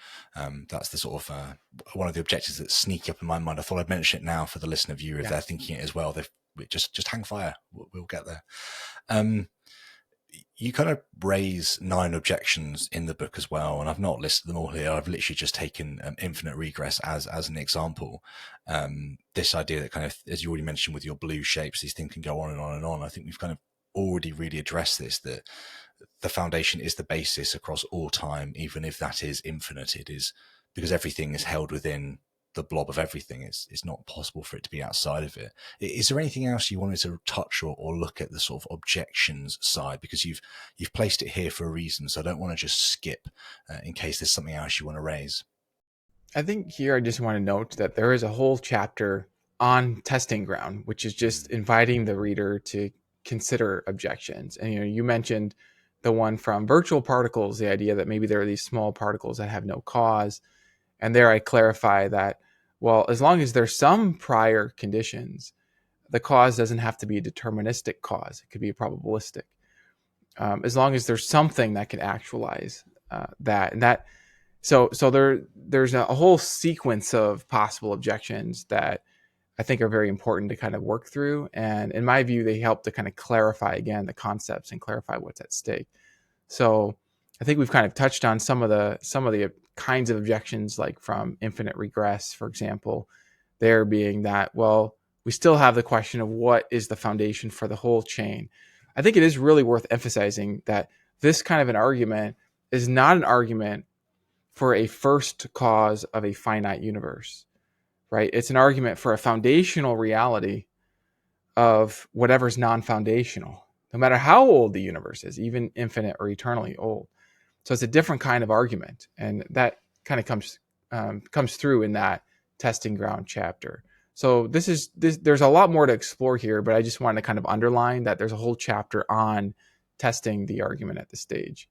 That's the sort of one of the objectives that's sneaking up in my mind. I thought I'd mention it now for the listener viewer if they're thinking it as well. They've just hang fire. We'll get there. You kind of raise 9 objections in the book as well, and I've not listed them all here. I've literally just taken infinite regress as an example. This idea that kind of, as you already mentioned with your blue shapes, these things can go on and on and on. I think we've kind of already really addressed this, that the foundation is the basis across all time, even if that is infinite. It is because everything is held within the blob of everything. It's not possible for it to be outside of it. Is there anything else you wanted to touch or look at the sort of objections side? Because you've placed it here for a reason, so I don't want to just skip in case there's something else you want to raise. I think here I just want to note that there is a whole chapter on testing ground, which is just inviting the reader to consider objections. And you mentioned the one from virtual particles, the idea that maybe there are these small particles that have no cause. And there I clarify that, well, as long as there's some prior conditions, the cause doesn't have to be a deterministic cause. It could be a probabilistic. As long as there's something that can actualize that. And that so there's a whole sequence of possible objections that I think are very important to kind of work through. And in my view, they help to kind of clarify again the concepts and clarify what's at stake. So I think we've kind of touched on some of the kinds of objections, like from infinite regress, for example, there being that, well, we still have the question of what is the foundation for the whole chain. I think it is really worth emphasizing that this kind of an argument is not an argument for a first cause of a finite universe, right? It's an argument for a foundational reality of whatever's non-foundational, no matter how old the universe is, even infinite or eternally old. So it's a different kind of argument, and that kind of comes through in that testing ground chapter. So there's a lot more to explore here, but I just wanted to kind of underline that there's a whole chapter on testing the argument at the stage.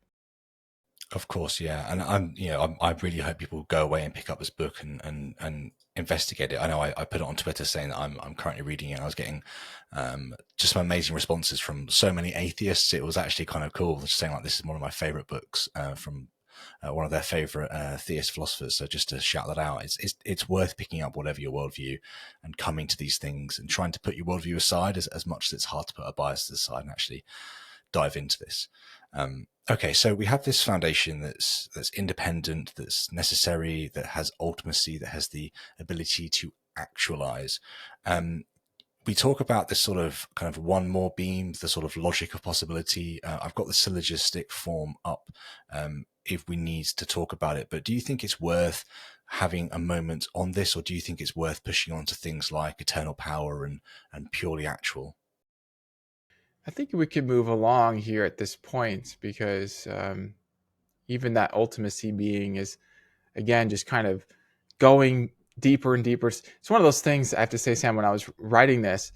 Of course, yeah, and I really hope people go away and pick up this book and investigate it. I know I put it on Twitter saying that I'm currently reading it, and I was getting just some amazing responses from so many atheists. It was actually kind of cool, just saying like this is one of my favorite books from one of their favorite theist philosophers. So just to shout that out, it's worth picking up whatever your worldview and coming to these things and trying to put your worldview aside as much as it's hard to put a bias aside and actually dive into this. Okay, so we have this foundation that's independent, that's necessary, that has ultimacy, that has the ability to actualize. We talk about this sort of kind of one more beam, the sort of logic of possibility. I've got the syllogistic form up if we need to talk about it, but do you think it's worth having a moment on this, or do you think it's worth pushing on to things like eternal power and purely actual? I think we could move along here at this point because even that ultimacy being is, again, just kind of going deeper and deeper. It's one of those things I have to say, Sam, when I was writing this,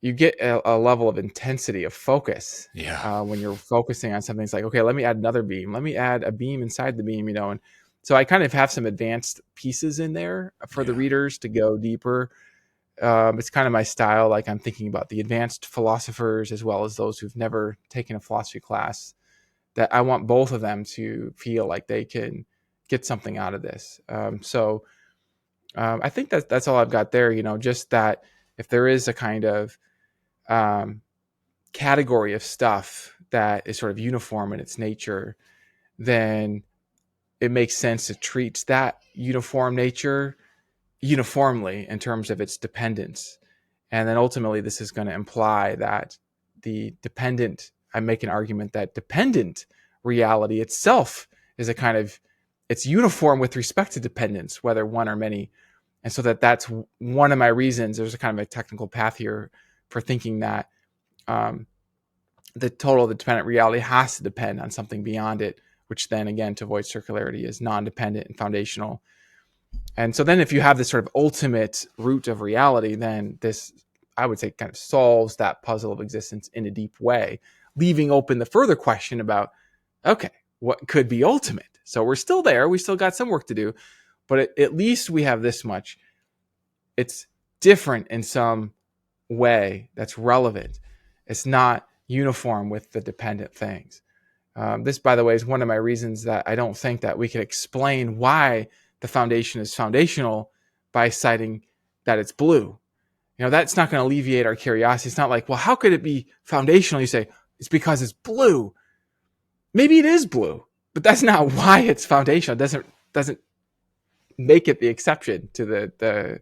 you get a level of intensity of focus. Yeah. When you're focusing on something. It's like, okay, let me add another beam. Let me add a beam inside the beam, and so I kind of have some advanced pieces in there for the Yeah. readers to go deeper. It's kind of my style. Like I'm thinking about the advanced philosophers as well as those who've never taken a philosophy class, that I want both of them to feel like they can get something out of this. I think that's all I've got there. Just that if there is a kind of category of stuff that is sort of uniform in its nature, then it makes sense to treat that uniform nature uniformly in terms of its dependence. And then ultimately, this is going to imply that I make an argument that dependent reality itself is a kind of, it's uniform with respect to dependence, whether one or many. And so that's one of my reasons. There's a kind of a technical path here for thinking that the total of the dependent reality has to depend on something beyond it, which then again, to avoid circularity, is non-dependent and foundational. And so then if you have this sort of ultimate root of reality, then this, I would say, kind of solves that puzzle of existence in a deep way, leaving open the further question about, okay, what could be ultimate? So we're still there. We still got some work to do, but at least we have this much. It's different in some way that's relevant. It's not uniform with the dependent things. This, by the way, is one of my reasons that I don't think that we can explain why the foundation is foundational by citing that it's blue. That's not going to alleviate our curiosity. It's not like, well, how could it be foundational? You say, it's because it's blue. Maybe it is blue, but that's not why it's foundational. It doesn't make it the exception to the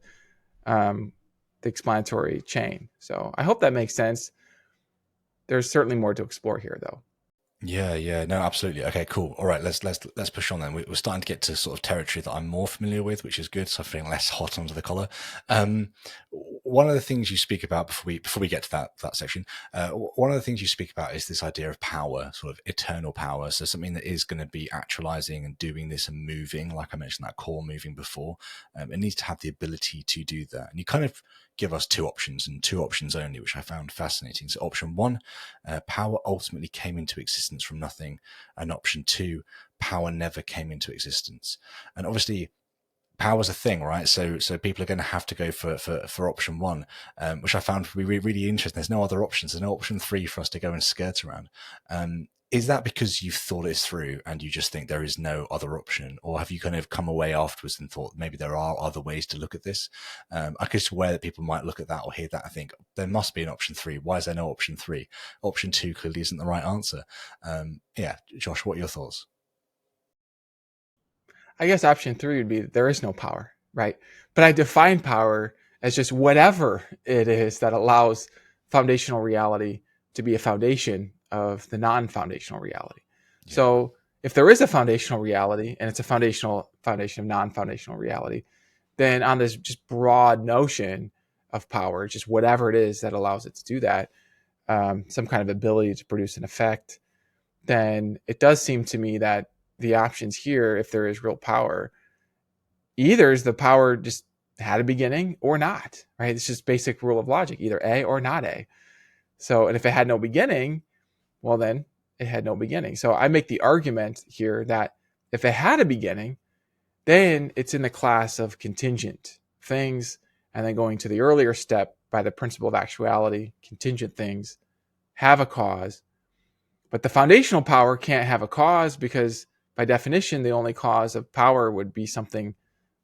explanatory chain. So I hope that makes sense. There's certainly more to explore here, though. Yeah, no, absolutely. Okay, cool. All right, let's push on then. We're starting to get to sort of territory that I'm more familiar with, which is good. So I'm feeling less hot under the collar. One of the things you speak about before we get to that section, one of the things you speak about is this idea of power, sort of eternal power. So something that is going to be actualizing and doing this and moving, like I mentioned, that core moving before. It needs to have the ability to do that. And you kind of give us two options and two options only, which I found fascinating. So option one, power ultimately came into existence from nothing, and option two, power never came into existence. And obviously power's a thing, right? So people are going to have to go for option one, which I found to be really interesting. There's no other options. There's no option three for us to go and skirt around. Is that because you've thought it through and you just think there is no other option? Or have you kind of come away afterwards and thought maybe there are other ways to look at this? I could swear that people might look at that or hear that and think there must be an option three. Why is there no option three? Option two clearly isn't the right answer. Yeah, Josh, what are your thoughts? I guess option three would be there is no power, right? But I define power as just whatever it is that allows foundational reality to be a foundation of the non-foundational reality. Yeah. So if there is a foundational reality and it's a foundation of non-foundational reality, then on this just broad notion of power, just whatever it is that allows it to do that, some kind of ability to produce an effect, then it does seem to me that the options here, if there is real power, either is the power just had a beginning or not, right? It's just basic rule of logic, either A or not A. So, and if it had no beginning, well, then it had no beginning. So I make the argument here that if it had a beginning, then it's in the class of contingent things. And then going to the earlier step by the principle of actuality, contingent things have a cause. But the foundational power can't have a cause because by definition, the only cause of power would be something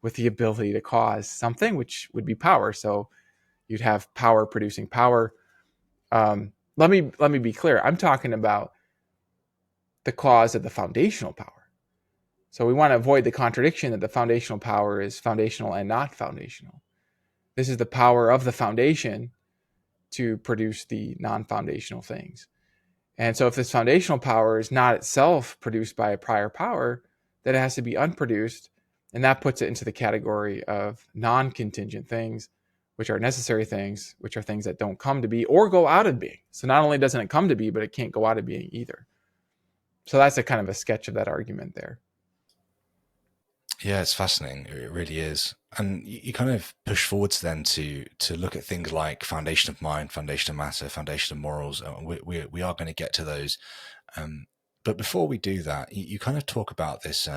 with the ability to cause something, which would be power. So you'd have power producing power. Let me be clear. I'm talking about the cause of the foundational power. So we want to avoid the contradiction that the foundational power is foundational and not foundational. This is the power of the foundation to produce the non-foundational things. And so if this foundational power is not itself produced by a prior power, then it has to be unproduced. And that puts it into the category of non-contingent things, which are necessary things, which are things that don't come to be or go out of being. So not only doesn't it come to be, but it can't go out of being either. So that's a kind of a sketch of that argument there. Yeah, it's fascinating. It really is. And you kind of push forwards then to look at things like foundation of mind, foundation of matter, foundation of morals. We are going to get to those. But before we do that, you kind of talk about this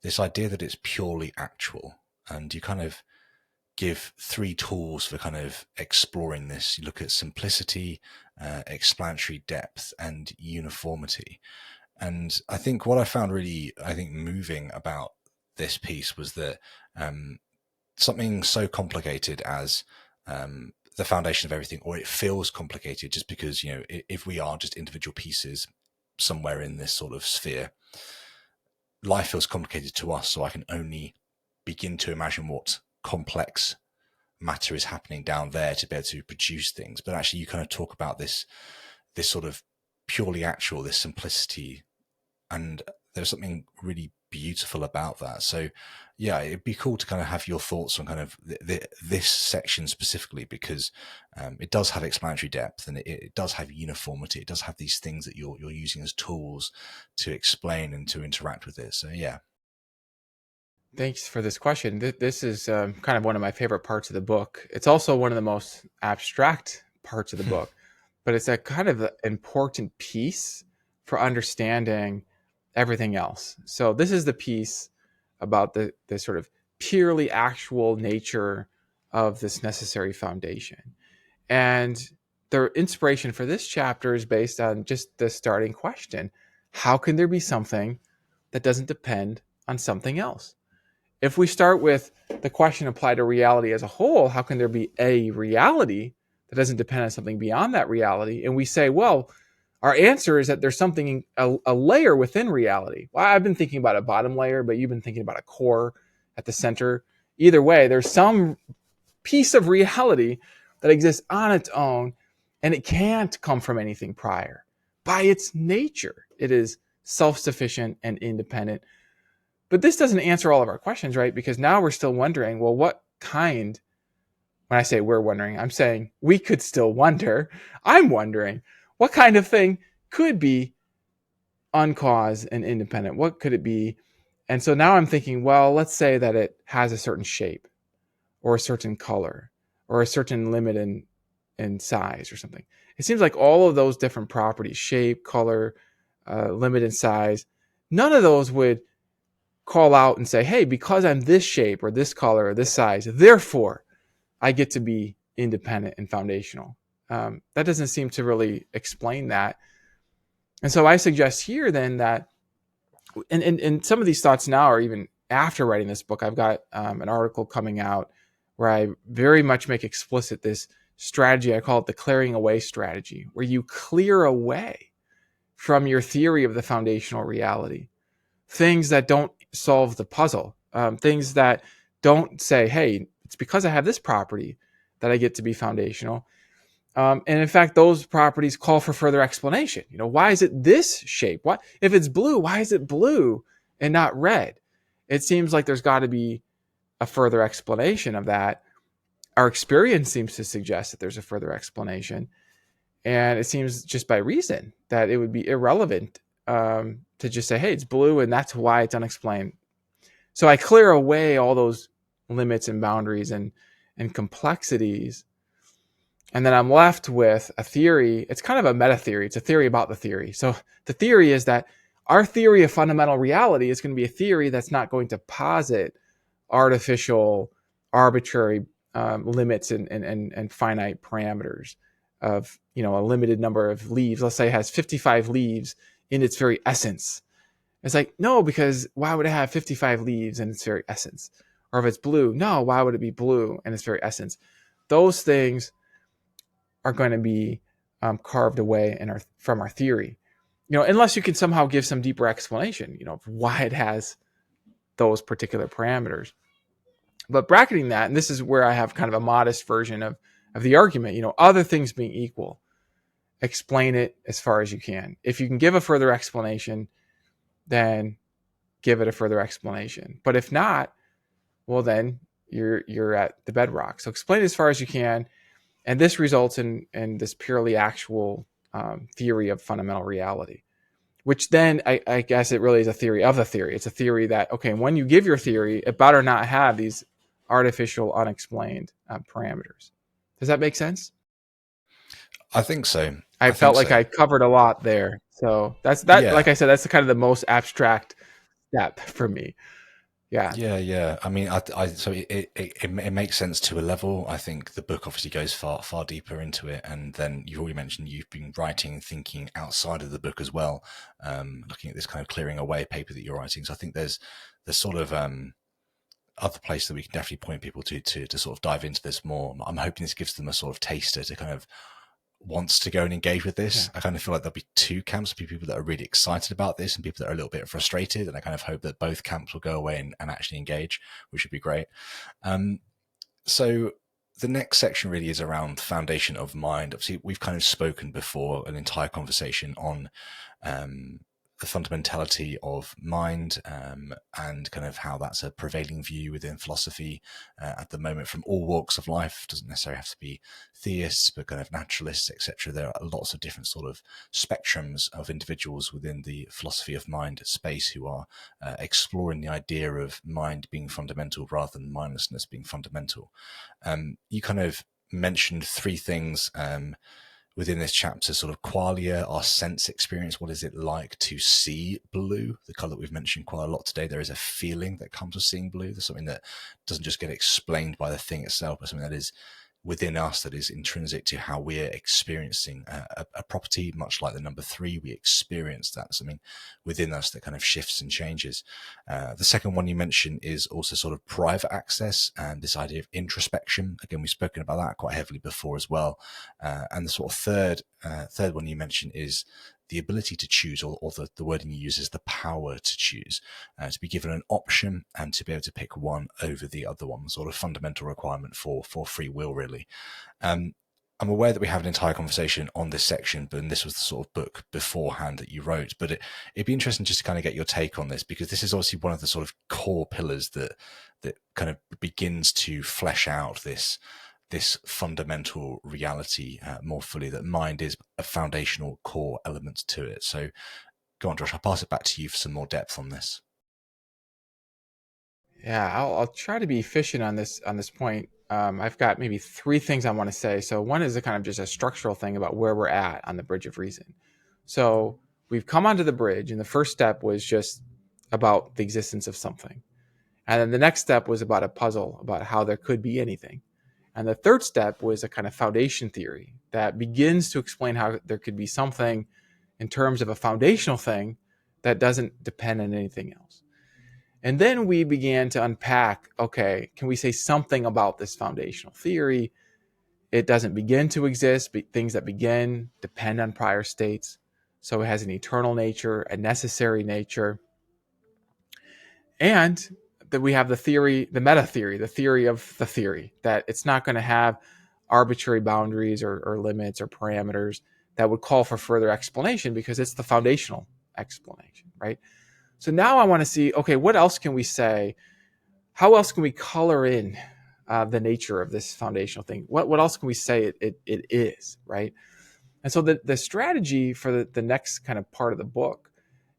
this idea that it's purely actual, and you kind of give 3 tools for kind of exploring this. You look at simplicity, explanatory depth, and uniformity. And I think what I found really, moving about this piece was that something so complicated as the foundation of everything, or it feels complicated just because, if we are just individual pieces somewhere in this sort of sphere, life feels complicated to us. So I can only begin to imagine what complex matter is happening down there to be able to produce things. But actually, you kind of talk about this sort of purely actual, this simplicity, and there's something really beautiful about that. So yeah, it'd be cool to kind of have your thoughts on kind of this section specifically, because it does have explanatory depth, and it does have uniformity. It does have these things that you're using as tools to explain and to interact with it. So yeah. Thanks for this question. This is kind of one of my favorite parts of the book. It's also one of the most abstract parts of the book, but it's a kind of important piece for understanding everything else. So this is the piece about the sort of purely actual nature of this necessary foundation. And the inspiration for this chapter is based on just the starting question. How can there be something that doesn't depend on something else? If we start with the question applied to reality as a whole, how can there be a reality that doesn't depend on something beyond that reality? And we say, well, our answer is that there's something, a layer within reality. Well, I've been thinking about a bottom layer, but you've been thinking about a core at the center. Either way, there's some piece of reality that exists on its own, and it can't come from anything prior. By its nature, it is self-sufficient and independent. But this doesn't answer all of our questions, right? Because now we're still wondering, well, what kind, when I say we're wondering, I'm saying we could still wonder. I'm wondering, what kind of thing could be uncaused and independent? What could it be? And so now I'm thinking, well, let's say that it has a certain shape or a certain color or a certain limit in size or something. It seems like all of those different properties, shape, color, limit in size, none of those would call out and say, hey, because I'm this shape or this color or this size, therefore I get to be independent and foundational. That doesn't seem to really explain that. And so I suggest here then that, and some of these thoughts now are even after writing this book. I've got an article coming out where I very much make explicit this strategy. I call it the clearing away strategy, where you clear away from your theory of the foundational reality things that don't solve the puzzle, things that don't say, hey, it's because I have this property that I get to be foundational. And in fact, those properties call for further explanation. Why is it this shape? What if it's blue? Why is it blue and not red? It seems like there's got to be a further explanation of that. Our experience seems to suggest that there's a further explanation. And it seems just by reason that it would be irrelevant to just say, hey, it's blue and that's why it's unexplained. So I clear away all those limits and boundaries and complexities. And then I'm left with a theory. It's kind of a meta theory. It's a theory about the theory. So the theory is that our theory of fundamental reality is going to be a theory that's not going to posit artificial, arbitrary limits and finite parameters of, a limited number of leaves. Let's say it has 55 leaves in its very essence. It's like, no, because why would it have 55 leaves in its very essence? Or if it's blue, no, why would it be blue in its very essence? Those things are going to be carved away from our theory, unless you can somehow give some deeper explanation, of why it has those particular parameters. But bracketing that, and this is where I have kind of a modest version of the argument, other things being equal, explain it as far as you can. If you can give a further explanation, then give it a further explanation. But if not, well, then you're at the bedrock. So explain it as far as you can. And this results in this purely actual theory of fundamental reality, which then I guess it really is a theory of the theory. It's a theory that, okay, when you give your theory, it better not have these artificial, unexplained parameters. Does that make sense? I think so. I felt like I covered a lot there. So that's that. Yeah. Like I said, that's kind of the most abstract step for me. Yeah. Yeah. I mean, so it makes sense to a level. I think the book obviously goes far deeper into it, and then you already mentioned you've been writing and thinking outside of the book as well, looking at this kind of clearing away paper that you're writing. So I think there's sort of other place that we can definitely point people to sort of dive into this more. I'm hoping this gives them a sort of taster to kind of wants to go and engage with this. Yeah. I kind of feel like there'll be two camps, people that are really excited about this and people that are a little bit frustrated. And I kind of hope that both camps will go away and actually engage, which would be great. So the next section really is around foundation of mind. Obviously, we've kind of spoken before an entire conversation on the fundamentality of mind and kind of how that's a prevailing view within philosophy at the moment from all walks of life. It doesn't necessarily have to be theists, but kind of naturalists, etc. There are lots of different sort of spectrums of individuals within the philosophy of mind space who are exploring the idea of mind being fundamental rather than mindlessness being fundamental. You kind of mentioned three things within this chapter, sort of qualia, our sense experience. What is it like to see blue? The color that we've mentioned quite a lot today. There is a feeling that comes with seeing blue. There's something that doesn't just get explained by the thing itself, but something that is within us, that is intrinsic to how we're experiencing a property. Much like the number three, we experience that, something within us that kind of shifts and changes. The second one you mentioned is also sort of private access and this idea of introspection. Again, we've spoken about that quite heavily before as well. And the sort of third one you mentioned is the ability to choose, or the wording you use is the power to choose, to be given an option and to be able to pick one over the other one, sort of fundamental requirement for free will, really. I'm aware that we have an entire conversation on this section, but this was the sort of book beforehand that you wrote. But it'd be interesting just to kind of get your take on this, because this is obviously one of the sort of core pillars that kind of begins to flesh out this fundamental reality more fully, that mind is a foundational core element to it. So go on, Josh, I'll pass it back to you for some more depth on this. Yeah, I'll try to be efficient on this point. I've got maybe three things I want to say. So one is a kind of just a structural thing about where we're at on the bridge of reason. So we've come onto the bridge, and the first step was just about the existence of something, and then the next step was about a puzzle about how there could be anything, and the third step was a kind of foundation theory that begins to explain how there could be something in terms of a foundational thing that doesn't depend on anything else. And then we began to unpack, okay, can we say something about this foundational theory? It doesn't begin to exist, but things that begin depend on prior states. So it has an eternal nature, a necessary nature. And that we have the theory, the meta theory, the theory of the theory, that it's not going to have arbitrary boundaries or limits or parameters that would call for further explanation, because it's the foundational explanation, right? So now I want to see, okay, what else can we say? How else can we color in the nature of this foundational thing? What else can we say it is, right? And so the strategy for the next kind of part of the book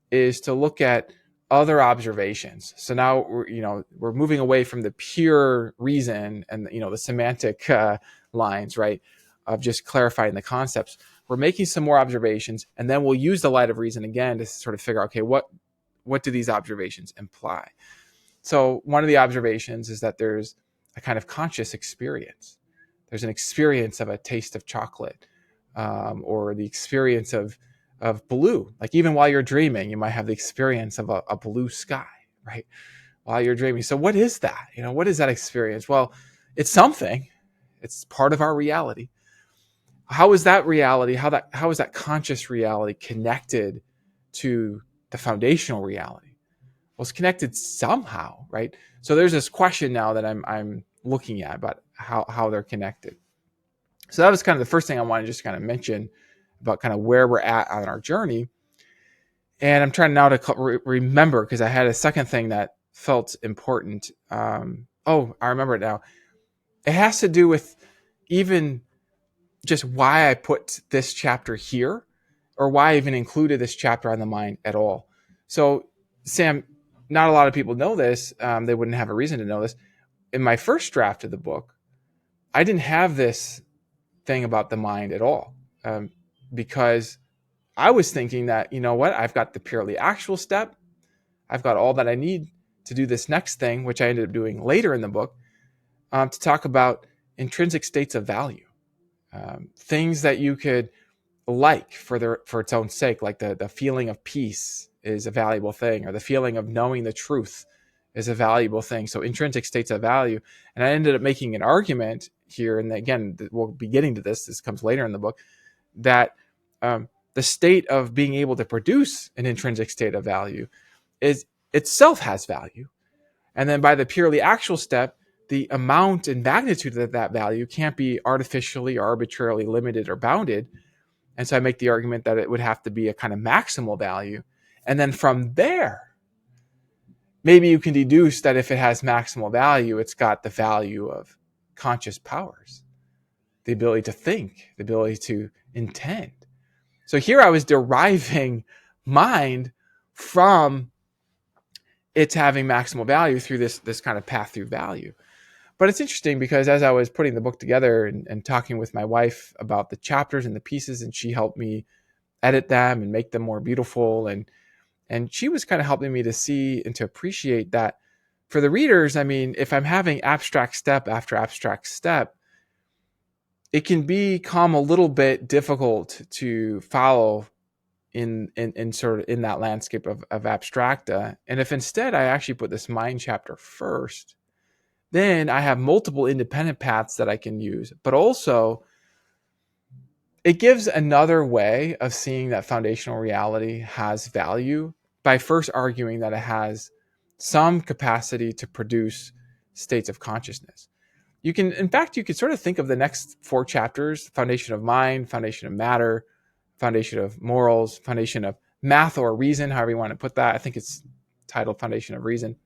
is to look at other observations. So now we're moving away from the pure reason and the semantic lines, right, of just clarifying the concepts. We're making some more observations, and then we'll use the light of reason again to sort of figure out, okay, what do these observations imply? So one of the observations is that there's a kind of conscious experience. There's an experience of a taste of chocolate, or the experience of blue. Like even while you're dreaming, you might have the experience of a blue sky, right? While you're dreaming. So what is that? What is that experience? Well, it's something. It's part of our reality. How is that reality? How is that conscious reality connected to the foundational reality? Well, it's connected somehow, right? So there's this question now that I'm looking at about how they're connected. So that was kind of the first thing I wanted to just kind of mention about kind of where we're at on our journey. And I'm trying now to remember, because I had a second thing that felt important. Oh, I remember it now. It has to do with even just why I put this chapter here, or why I even included this chapter on the mind at all. So, Sam, not a lot of people know this. They wouldn't have a reason to know this. In my first draft of the book, I didn't have this thing about the mind at all, because I was thinking that, I've got the purely actual step. I've got all that I need to do this next thing, which I ended up doing later in the book, to talk about intrinsic states of value, things that you could like for its own sake, like the feeling of peace is a valuable thing, or the feeling of knowing the truth is a valuable thing. So intrinsic states of value. And I ended up making an argument here, and again, we'll be getting to this. This comes later in the book, that the state of being able to produce an intrinsic state of value is itself has value. And then by the purely actual step, the amount and magnitude of that value can't be artificially or arbitrarily limited or bounded. And so I make the argument that it would have to be a kind of maximal value. And then from there, maybe you can deduce that if it has maximal value, it's got the value of conscious powers, the ability to think, the ability to intend. So here I was deriving mind from it's having maximal value through this kind of path through value. But it's interesting because as I was putting the book together and talking with my wife about the chapters and the pieces, and she helped me edit them and make them more beautiful, and she was kind of helping me to see and to appreciate that for the readers, I mean, if I'm having abstract step after abstract step, it can become a little bit difficult to follow in sort of in that landscape of abstracta. And if instead I actually put this mind chapter first, then I have multiple independent paths that I can use, but also it gives another way of seeing that foundational reality has value by first arguing that it has some capacity to produce states of consciousness. You can, in fact, you could sort of think of the next 4 chapters: foundation of mind, foundation of matter, foundation of morals, foundation of math or reason, however you want to put that. I think it's titled Foundation of Reason.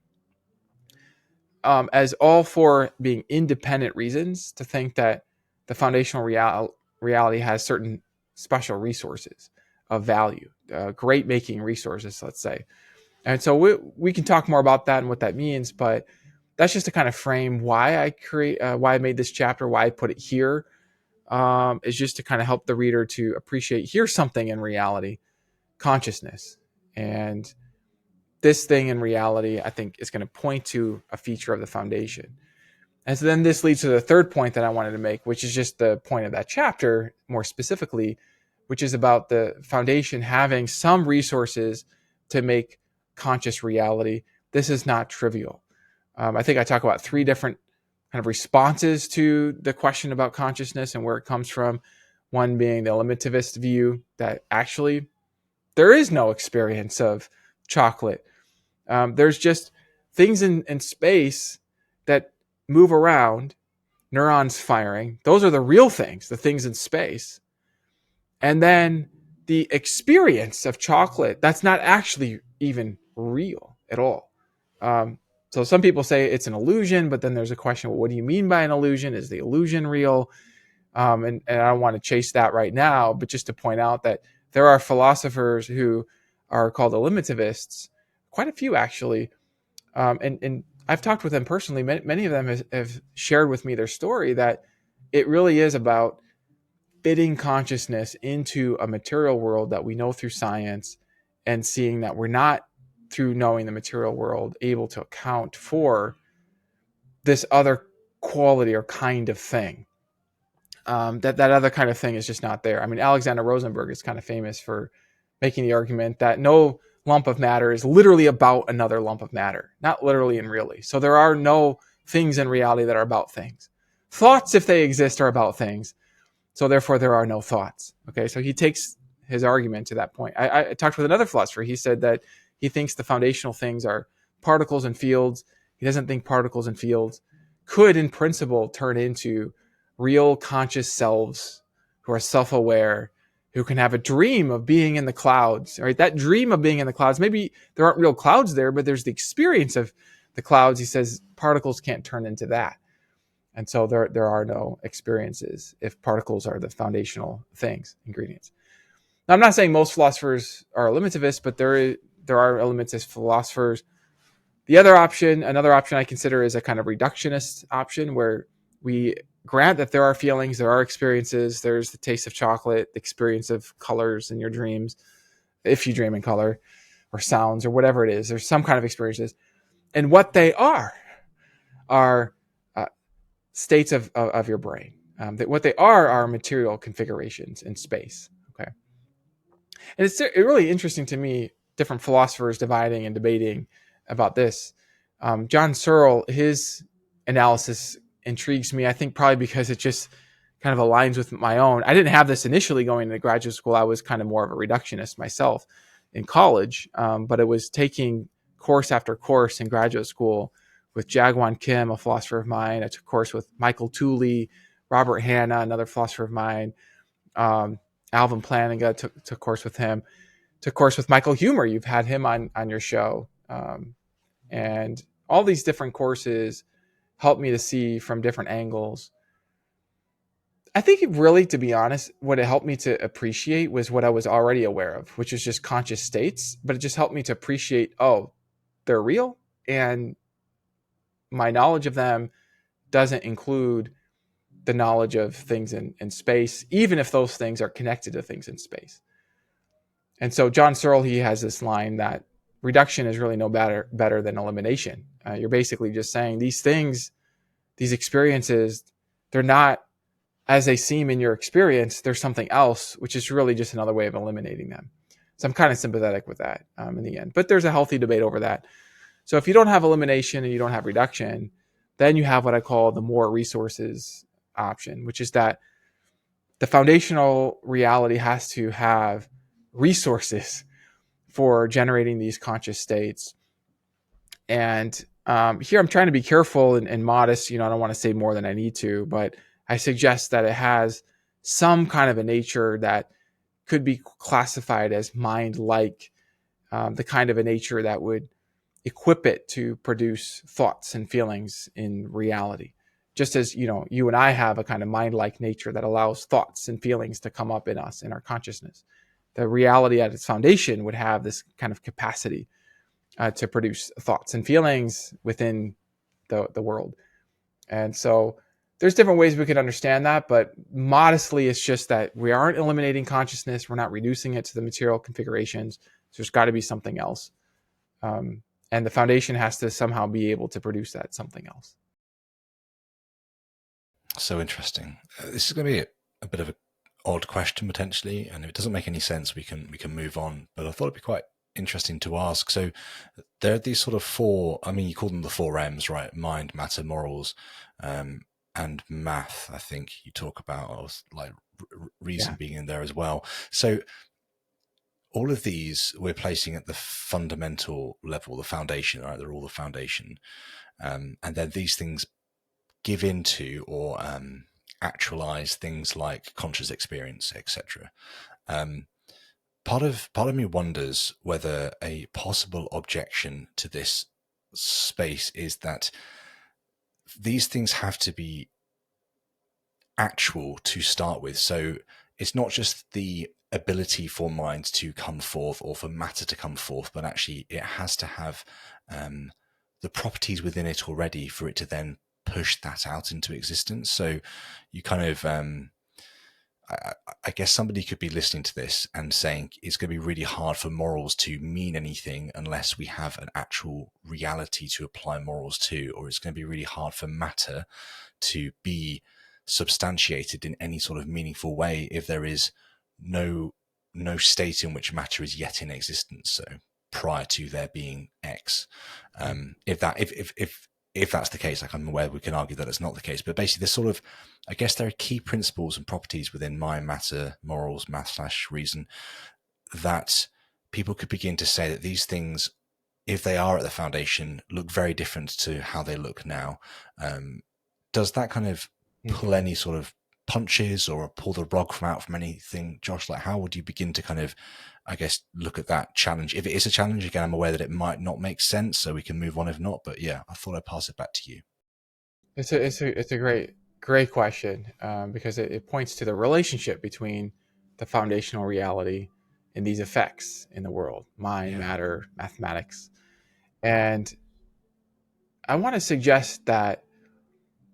As all 4 being independent reasons to think that the foundational reality has certain special resources of value, great making resources, let's say. And so we can talk more about that and what that means, but that's just to kind of frame why I made this chapter, why I put it here, is just to kind of help the reader to appreciate here's something in reality, consciousness. And this thing in reality, I think, is going to point to a feature of the foundation. And so then this leads to the third point that I wanted to make, which is just the point of that chapter more specifically, which is about the foundation having some resources to make conscious reality. This is not trivial. I think I talk about 3 different kind of responses to the question about consciousness and where it comes from. One being the eliminativist view that actually there is no experience of chocolate. There's just things in space that move around, neurons firing. Those are the real things, the things in space. And then the experience of chocolate, that's not actually even real at all. So some people say it's an illusion, but then there's a question, well, what do you mean by an illusion? Is the illusion real? And I don't want to chase that right now, but just to point out that there are philosophers who are called eliminativists, quite a few actually. And I've talked with them personally. Many of them have shared with me their story that it really is about fitting consciousness into a material world that we know through science, and seeing that we're not, through knowing the material world, able to account for this other quality or kind of thing. That other kind of thing is just not there. I mean, Alexander Rosenberg is kind of famous for making the argument that no lump of matter is literally about another lump of matter, not literally and really. So there are no things in reality that are about things. Thoughts, if they exist, are about things. So therefore, there are no thoughts. Okay, so he takes his argument to that point. I talked with another philosopher. He said that he thinks the foundational things are particles and fields. He doesn't think particles and fields could, in principle, turn into real conscious selves who are self-aware, who can have a dream of being in the clouds. Right? That dream of being in the clouds, maybe there aren't real clouds there, but there's the experience of the clouds. He says particles can't turn into that. And so there are no experiences if particles are the foundational things, ingredients. Now, I'm not saying most philosophers are eliminativists, but there are eliminatist philosophers. Another option I consider is a kind of reductionist option, where we grant that there are feelings, there are experiences, there's the taste of chocolate, the experience of colors in your dreams, if you dream in color, or sounds, or whatever it is. There's some kind of experiences. And what they are uh, states of your brain. That what they are material configurations in space. Okay, and it's really interesting to me. Different philosophers dividing and debating about this. John Searle, his analysis intrigues me. I think probably because it just kind of aligns with my own. I didn't have this initially going into graduate school. I was kind of more of a reductionist myself in college, but it was taking course after course in graduate school with Jaegwon Kim, a philosopher of mine. I took a course with Michael Tooley, Robert Hanna, another philosopher of mine, um, Alvin Plantinga, took a course with him, took a course with Michael Huemer. You've had him on your show. And all these different courses helped me to see from different angles. I think it really, to be honest, what it helped me to appreciate was what I was already aware of, which is just conscious states. But it just helped me to appreciate, oh, they're real. And my knowledge of them doesn't include the knowledge of things in space, even if those things are connected to things in space. And so John Searle, he has this line that reduction is really no better than elimination. You're basically just saying these things, these experiences, they're not as they seem in your experience. There's something else, which is really just another way of eliminating them. So I'm kind of sympathetic with that in the end. But there's a healthy debate over that. So if you don't have elimination and you don't have reduction, then you have what I call the more resources option, which is that the foundational reality has to have resources for generating these conscious states. And here I'm trying to be careful and modest. I don't want to say more than I need to, but I suggest that it has some kind of a nature that could be classified as mind-like, the kind of a nature that would equip it to produce thoughts and feelings in reality. Just as, you and I have a kind of mind-like nature that allows thoughts and feelings to come up in us, in our consciousness. The reality at its foundation would have this kind of capacity to produce thoughts and feelings within the world. And so there's different ways we could understand that, but modestly, it's just that we aren't eliminating consciousness. We're not reducing it to the material configurations. So there's got to be something else. And the foundation has to somehow be able to produce that something else. So interesting. This is going to be a bit of an odd question potentially, and if it doesn't make any sense, we can move on. But I thought it'd be quite interesting to ask. So there are these sort of four. I mean, you call them the four M's, right? Mind, matter, morals, and math. I think you talk about like reason being in there as well. So all of these we're placing at the fundamental level, the foundation, right? They're all the foundation. And then these things give into or actualize things like conscious experience, etc. Part of me wonders whether a possible objection to this space is that these things have to be actual to start with. So it's not just the ability for mind to come forth or for matter to come forth, but actually it has to have the properties within it already for it to then push that out into existence. So you kind of I guess somebody could be listening to this and saying it's going to be really hard for morals to mean anything unless we have an actual reality to apply morals to, or it's going to be really hard for matter to be substantiated in any sort of meaningful way if there is no state in which matter is yet in existence. So prior to there being X, if that's the case, like I'm aware we can argue that it's not the case, but basically there's sort of, I guess there are key principles and properties within mind, matter, morals, math/reason that people could begin to say that these things, if they are at the foundation, look very different to how they look now. Does that kind of pull any sort of punches or pull the rug from anything, Josh? Like, how would you begin to kind of, I guess, look at that challenge? If it is a challenge, again, I'm aware that it might not make sense, so we can move on if not. But yeah, I thought I'd pass it back to you. It's a great question because it points to the relationship between the foundational reality and these effects in the world, mind, matter, mathematics. And I want to suggest that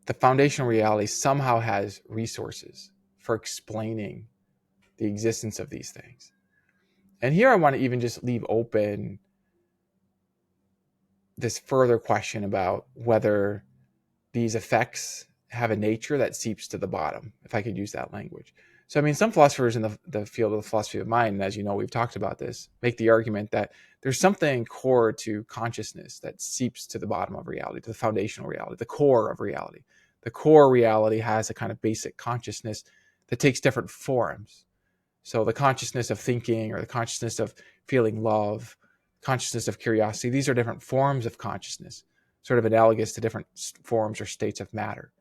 the foundational reality somehow has resources for explaining the existence of these things. And here I want to even just leave open this further question about whether these effects have a nature that seeps to the bottom, if I could use that language. So, I mean, some philosophers in the field of the philosophy of mind, and as you know, we've talked about this, make the argument that there's something core to consciousness that seeps to the bottom of reality, to the foundational reality, the core of reality. The core reality has a kind of basic consciousness that takes different forms. So the consciousness of thinking, or the consciousness of feeling love, consciousness of curiosity, these are different forms of consciousness, sort of analogous to different forms or states of matter.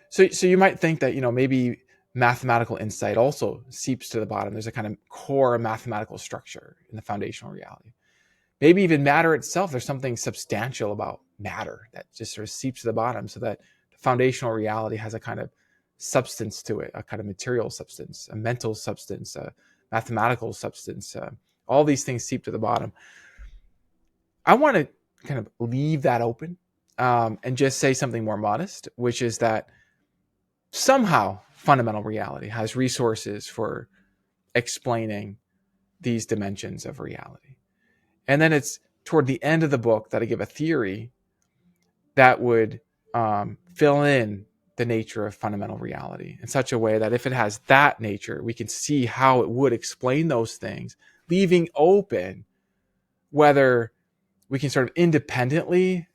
So you might think that, maybe mathematical insight also seeps to the bottom. There's a kind of core mathematical structure in the foundational reality. Maybe even matter itself, there's something substantial about matter that just sort of seeps to the bottom, so that the foundational reality has a kind of substance to it, a kind of material substance, a mental substance, a mathematical substance. All these things seep to the bottom. I want to kind of leave that open, and just say something more modest, which is that somehow fundamental reality has resources for explaining these dimensions of reality. And then it's toward the end of the book that I give a theory that would fill in the nature of fundamental reality in such a way that if it has that nature, we can see how it would explain those things, leaving open whether we can sort of independently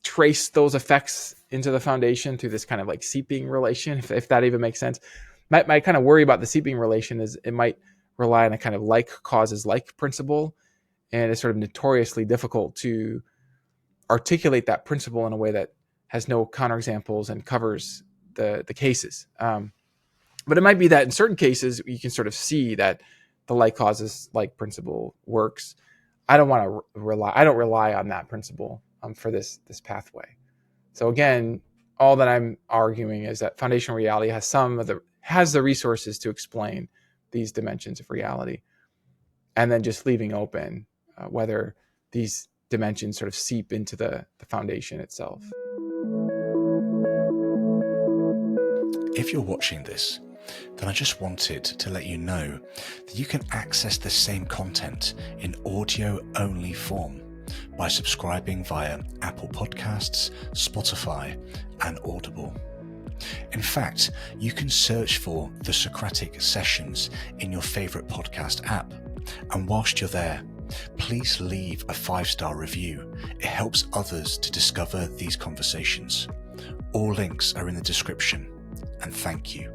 trace those effects into the foundation through this kind of like seeping relation, if that even makes sense. My kind of worry about the seeping relation is it might rely on a kind of like causes like principle, and it's sort of notoriously difficult to articulate that principle in a way that has no counterexamples and covers the cases. But it might be that in certain cases you can sort of see that the like causes like principle works. I don't rely on that principle for this pathway. So again, all that I'm arguing is that foundational reality has the resources to explain these dimensions of reality, and then just leaving open whether these dimensions sort of seep into the foundation itself. If you're watching this, then I just wanted to let you know that you can access the same content in audio-only form by subscribing via Apple Podcasts, Spotify, and Audible. In fact, you can search for the Socratic Sessions in your favourite podcast app, and whilst you're there, please leave a 5-star review. It helps others to discover these conversations. All links are in the description, and thank you.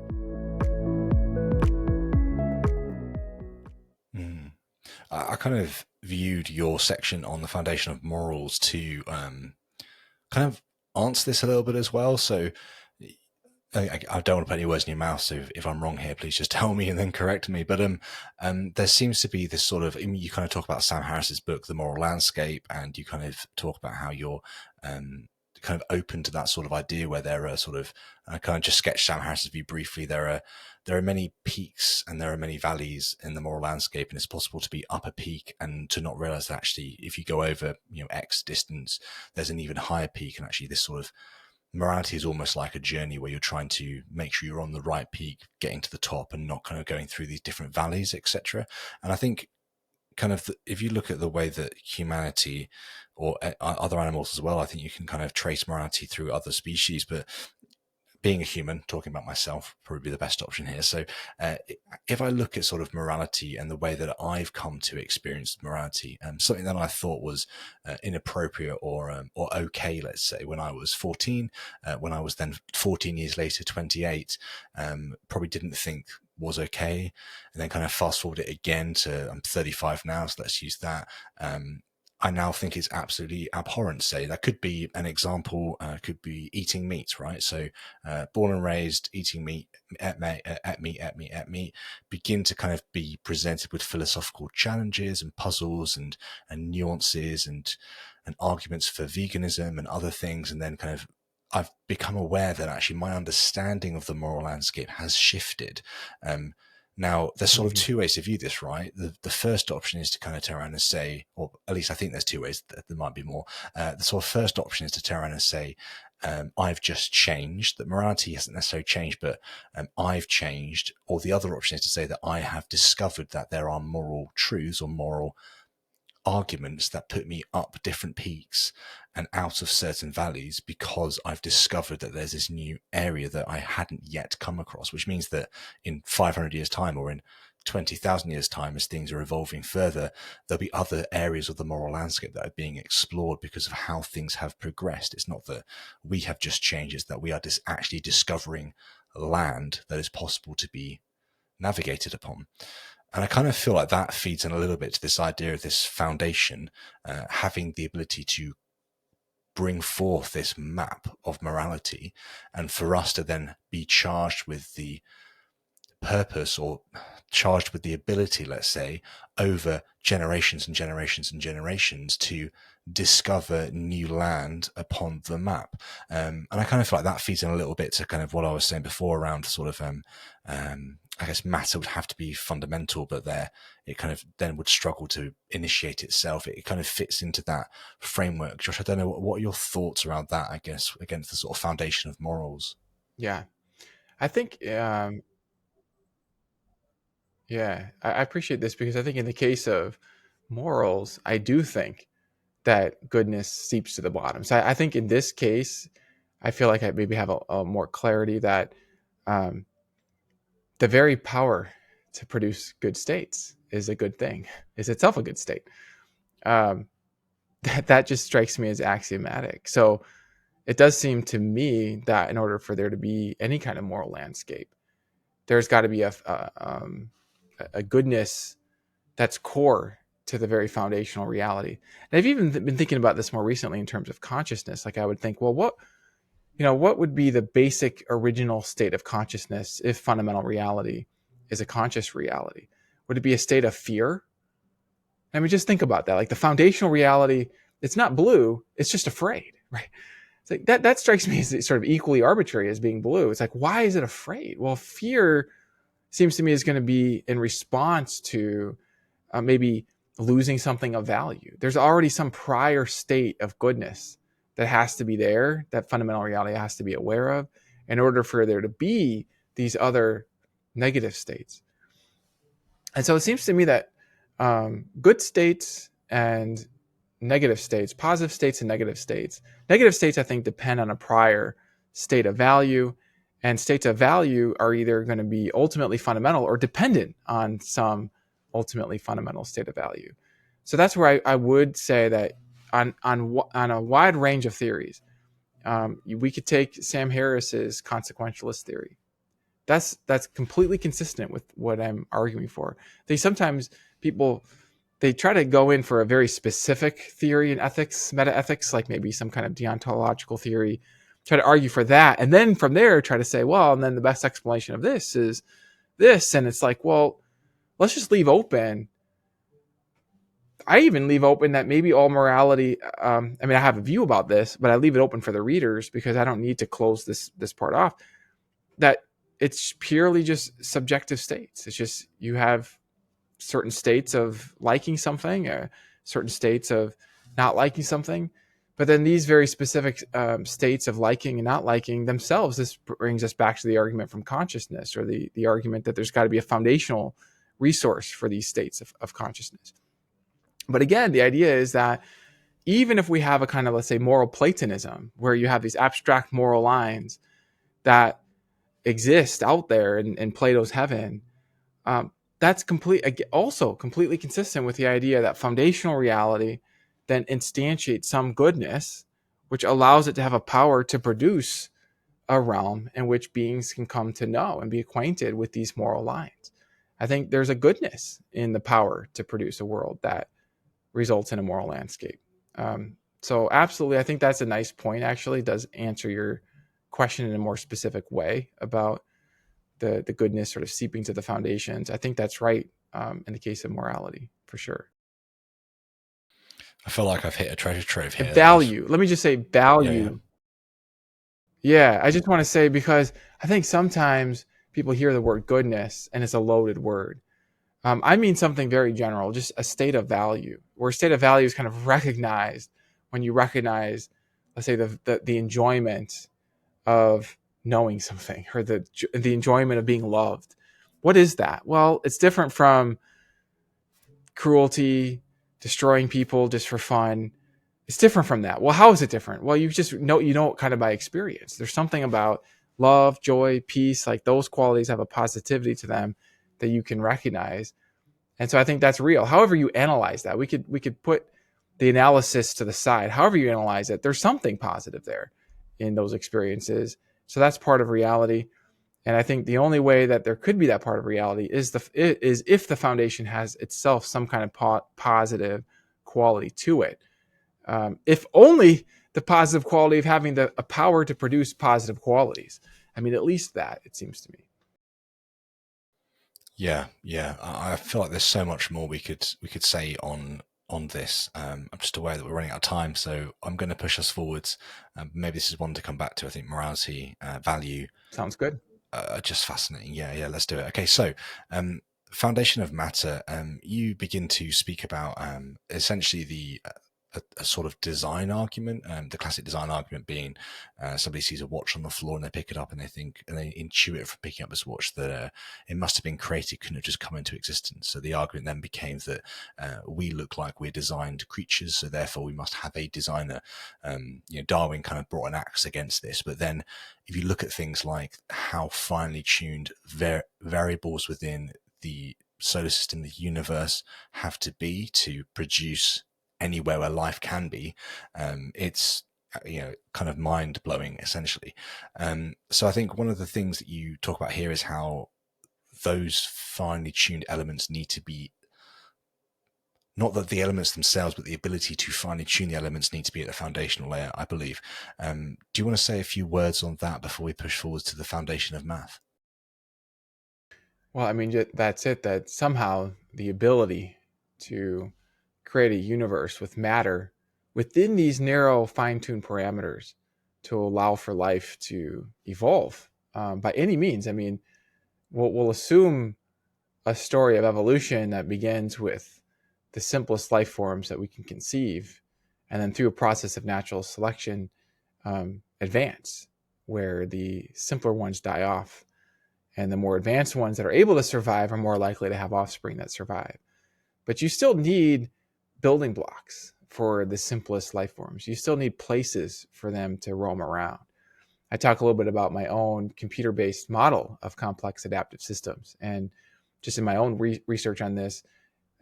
I kind of viewed your section on the foundation of morals to kind of answer this a little bit as well. So I don't want to put any words in your mouth, so if I'm wrong here, please just tell me and then correct me. But there seems to be this sort of, you kind of talk about Sam Harris's book, The Moral Landscape, and you kind of talk about how you're kind of open to that sort of idea where there are sort of, I kind of just sketch Sam Harris's view briefly. There are many peaks and there are many valleys in the moral landscape, and it's possible to be up a peak and to not realize that actually if you go over X distance, there's an even higher peak, and actually this sort of morality is almost like a journey where you're trying to make sure you're on the right peak, getting to the top, and not kind of going through these different valleys, etc. And I think kind of if you look at the way that humanity or other animals as well, I think you can kind of trace morality through other species, but being a human, talking about myself, probably the best option here. So if I look at sort of morality and the way that I've come to experience morality, something that I thought was inappropriate or okay, let's say, when I was 14, when I was then 14 years later, 28, probably didn't think was okay. And then kind of fast forward it again to, I'm 35 now, so let's use that. I now think it's absolutely abhorrent. Say that could be an example, could be eating meat, right? So born and raised eating meat, at meat, begin to kind of be presented with philosophical challenges and puzzles and nuances and arguments for veganism and other things. And then kind of I've become aware that actually my understanding of the moral landscape has shifted. Now, there's sort of two ways to view this, right? The first option is to kind of turn around and say, or at least I think there's two ways, there might be more. The sort of first option is to turn around and say, I've just changed, that morality hasn't necessarily changed, but I've changed. Or the other option is to say that I have discovered that there are moral truths or moral arguments that put me up different peaks and out of certain valleys, because I've discovered that there's this new area that I hadn't yet come across, which means that in 500 years' time or in 20,000 years' time, as things are evolving further, there'll be other areas of the moral landscape that are being explored because of how things have progressed. It's not that we have just changed, it's that we are actually discovering land that is possible to be navigated upon. And I kind of feel like that feeds in a little bit to this idea of this foundation, having the ability to bring forth this map of morality, and for us to then be charged with the purpose, or charged with the ability, let's say, over generations and generations and generations, to discover new land upon the map. And I kind of feel like that feeds in a little bit to kind of what I was saying before around sort of, I guess matter would have to be fundamental, but there it kind of then would struggle to initiate itself. It kind of fits into that framework. Josh, I don't know, what are your thoughts around that, I guess, against the sort of foundation of morals? Yeah, I think yeah, I appreciate this because I think in the case of morals, I do think that goodness seeps to the bottom. So I think in this case, I feel like I maybe have a more clarity that um, the very power to produce good states is a good thing, is itself a good state. Um, that just strikes me as axiomatic. So it does seem to me that in order for there to be any kind of moral landscape, there's got to be a goodness that's core to the very foundational reality. And I've even been thinking about this more recently in terms of consciousness. Like I would think, well, what would be the basic original state of consciousness if fundamental reality is a conscious reality? Would it be a state of fear? I mean, just think about that. Like the foundational reality, it's not blue, it's just afraid, right? It's like that strikes me as sort of equally arbitrary as being blue. It's like, why is it afraid? Well, fear seems to me is going to be in response to maybe losing something of value. There's already some prior state of goodness that has to be there, that fundamental reality has to be aware of, in order for there to be these other negative states. And so it seems to me that good states and negative states, positive states and negative states, I think depend on a prior state of value, and states of value are either going to be ultimately fundamental or dependent on some ultimately fundamental state of value. So that's where I would say that on a wide range of theories, we could take Sam Harris's consequentialist theory. That's completely consistent with what I'm arguing for. Sometimes people, they try to go in for a very specific theory in ethics, meta ethics, like maybe some kind of deontological theory, try to argue for that, and then from there try to say, well, and then the best explanation of this is this, and it's like, well, let's just leave open. I even leave open that maybe all morality. I mean, I have a view about this, but I leave it open for the readers because I don't need to close this part off. That it's purely just subjective states. It's just you have certain states of liking something, certain states of not liking something, but then these very specific states of liking and not liking themselves. This brings us back to the argument from consciousness, or the argument that there's got to be a foundational resource for these states of consciousness. But again, the idea is that even if we have a kind of, let's say, moral Platonism, where you have these abstract moral lines that exist out there in Plato's heaven, that's also completely consistent with the idea that foundational reality then instantiates some goodness, which allows it to have a power to produce a realm in which beings can come to know and be acquainted with these moral lines. I think there's a goodness in the power to produce a world that results in a moral landscape. So absolutely, I think that's a nice point. Actually, it does answer your question in a more specific way about the goodness sort of seeping to the foundations. I think that's right in the case of morality, for sure. I feel like I've hit a treasure trove here. Value. Let me just say value. Yeah, I just want to say, because I think sometimes people hear the word goodness and it's a loaded word. I mean something very general, just a state of value, where a state of value is kind of recognized when you recognize, let's say, the enjoyment of knowing something, or the enjoyment of being loved. What is that? Well, it's different from cruelty, destroying people just for fun. It's different from that. Well, how is it different? Well, you know kind of by experience. There's something about love, joy, peace, like those qualities have a positivity to them that you can recognize. And so I think that's real. However you analyze that, we could put the analysis to the side. However you analyze it, there's something positive there in those experiences. So that's part of reality. And I think the only way that there could be that part of reality is if the foundation has itself some kind of positive quality to it. If only the positive quality of having a power to produce positive qualities. I mean, at least that, it seems to me. Yeah. I feel like there's so much more we could say on this. I'm just aware that we're running out of time, so I'm going to push us forwards. Maybe this is one to come back to. I think morality, value, Sounds good. just fascinating. Yeah, let's do it. Okay, so foundation of matter. You begin to speak about essentially a sort of design argument. The classic design argument being somebody sees a watch on the floor and they pick it up and they intuit from picking up this watch that it must have been created, couldn't have just come into existence. So the argument then became that we look like we're designed creatures, so therefore we must have a designer. Darwin kind of brought an axe against this, but then if you look at things like how finely tuned variables within the solar system, the universe, have to be to produce anywhere where life can be, it's kind of mind blowing, essentially. So I think one of the things that you talk about here is how those finely tuned elements need to be, not that the elements themselves, but the ability to finely tune the elements need to be at the foundational layer, I believe. Do you want to say a few words on that before we push forward to the foundation of math? Well, I mean, that's it. That somehow the ability to create a universe with matter within these narrow, fine-tuned parameters to allow for life to evolve by any means. I mean, we'll assume a story of evolution that begins with the simplest life forms that we can conceive, and then through a process of natural selection, advance, where the simpler ones die off and the more advanced ones that are able to survive are more likely to have offspring that survive. But you still need building blocks for the simplest life forms. You still need places for them to roam around. I talk a little bit about my own computer-based model of complex adaptive systems. And just in my own research on this,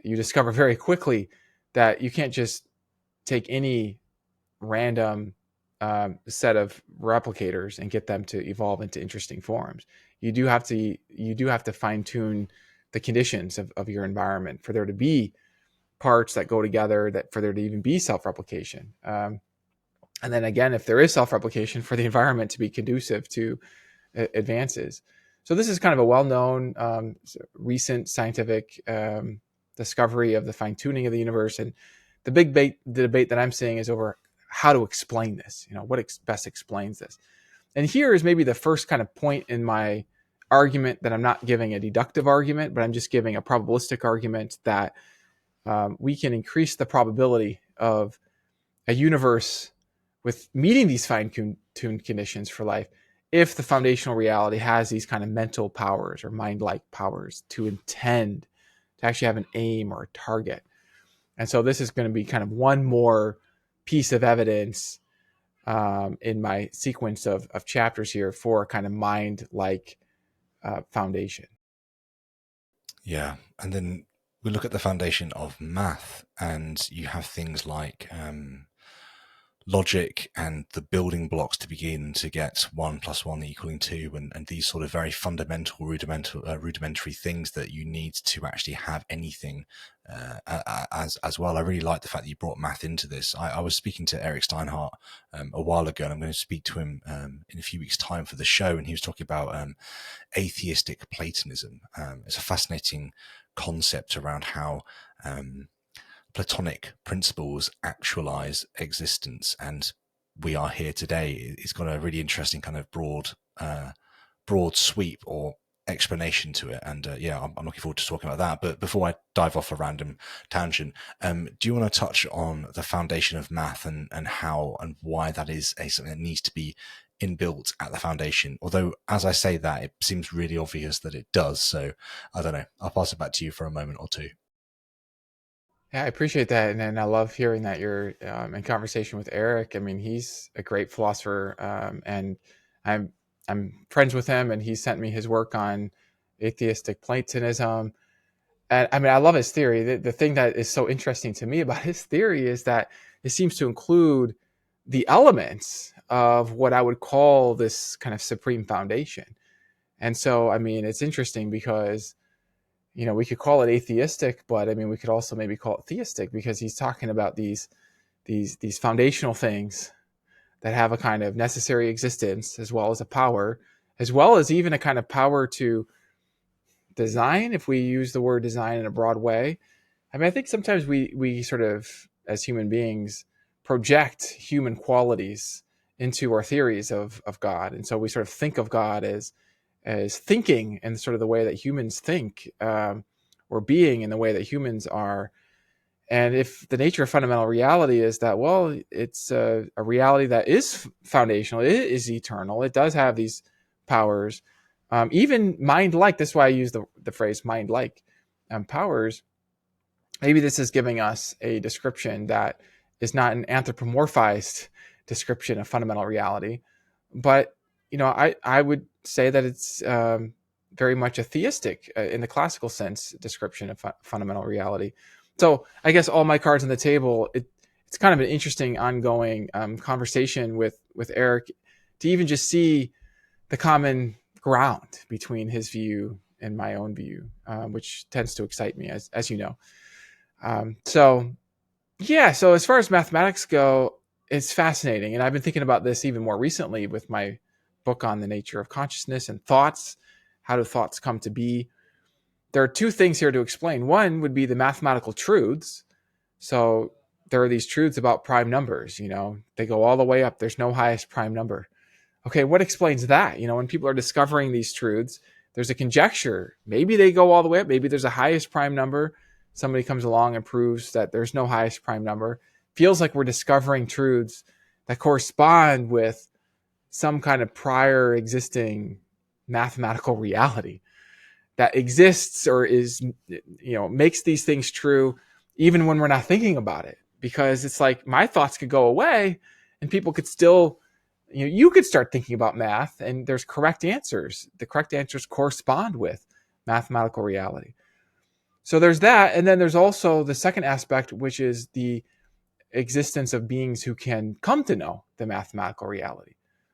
you discover very quickly that you can't just take any random set of replicators and get them to evolve into interesting forms. You do have to fine tune the conditions of your environment for there to be parts that go together, that for there to even be self-replication. And then again, if there is self-replication, for the environment to be conducive to advances. So this is kind of a well-known recent scientific discovery of the fine-tuning of the universe. And the debate that I'm seeing is over how to explain this. What best explains this? And here is maybe the first kind of point in my argument that I'm not giving a deductive argument, but I'm just giving a probabilistic argument that we can increase the probability of a universe with meeting these fine-tuned conditions for life if the foundational reality has these kind of mental powers or mind-like powers to intend, to actually have an aim or a target. And so this is going to be kind of one more piece of evidence in my sequence of chapters here for a kind of mind-like foundation. Yeah, and then we look at the foundation of math, and you have things like logic and the building blocks to begin to get 1 + 1 equaling 2, and these sort of very fundamental, rudimentary things that you need to actually have anything as well. I really like the fact that you brought math into this. I was speaking to Eric Steinhardt a while ago, and I'm going to speak to him in a few weeks' time for the show, and he was talking about atheistic Platonism. It's a fascinating concept around how Platonic principles actualize existence, and we are here today. It's got a really interesting kind of broad sweep or explanation to it, and I'm looking forward to talking about that. But before I dive off a random tangent, do you want to touch on the foundation of math and how and why that is something that needs to be inbuilt at the foundation? Although, as I say that, it seems really obvious that it does. So I don't know. I'll pass it back to you for a moment or two. Yeah, I appreciate that, and I love hearing that you're in conversation with Eric. I mean, he's a great philosopher, and I'm I'm friends with him, and he sent me his work on atheistic Platonism. And I mean, I love his theory. The thing that is so interesting to me about his theory is that it seems to include the elements of what I would call this kind of supreme foundation. And so, I mean, it's interesting because we could call it atheistic, but I mean, we could also maybe call it theistic because he's talking about these foundational things that have a kind of necessary existence as well as a power, as well as even a kind of power to design, if we use the word design in a broad way. I mean, I think sometimes we sort of, as human beings, project human qualities into our theories of God, and so we sort of think of God as thinking in sort of the way that humans think, or being in the way that humans are. And if the nature of fundamental reality is that, well, it's a reality that is foundational, it is eternal, it does have these powers, even mind-like. That's why I use the phrase mind-like powers. Maybe this is giving us a description that is not an anthropomorphized description of fundamental reality, but I would say that it's very much a theistic, in the classical sense, description of fundamental reality. So I guess all my cards on the table. It's kind of an interesting ongoing conversation with Eric to even just see the common ground between his view and my own view, which tends to excite me, as you know. So yeah, so as far as mathematics go, it's fascinating, and I've been thinking about this even more recently with my book on the nature of consciousness and thoughts. How do thoughts come to be? There are two things here to explain. One would be the mathematical truths. So there are these truths about prime numbers. They go all the way up. There's no highest prime number. Okay, what explains that? When people are discovering these truths, there's a conjecture. Maybe they go all the way up. Maybe there's a highest prime number. Somebody comes along and proves that there's no highest prime number. Feels like we're discovering truths that correspond with some kind of prior existing mathematical reality that exists, or is, makes these things true even when we're not thinking about it. Because it's like my thoughts could go away and people could still, you could start thinking about math, and there's correct answers. The correct answers correspond with mathematical reality. So there's that. And then there's also the second aspect, which is the existence of beings who can come to know the mathematical reality.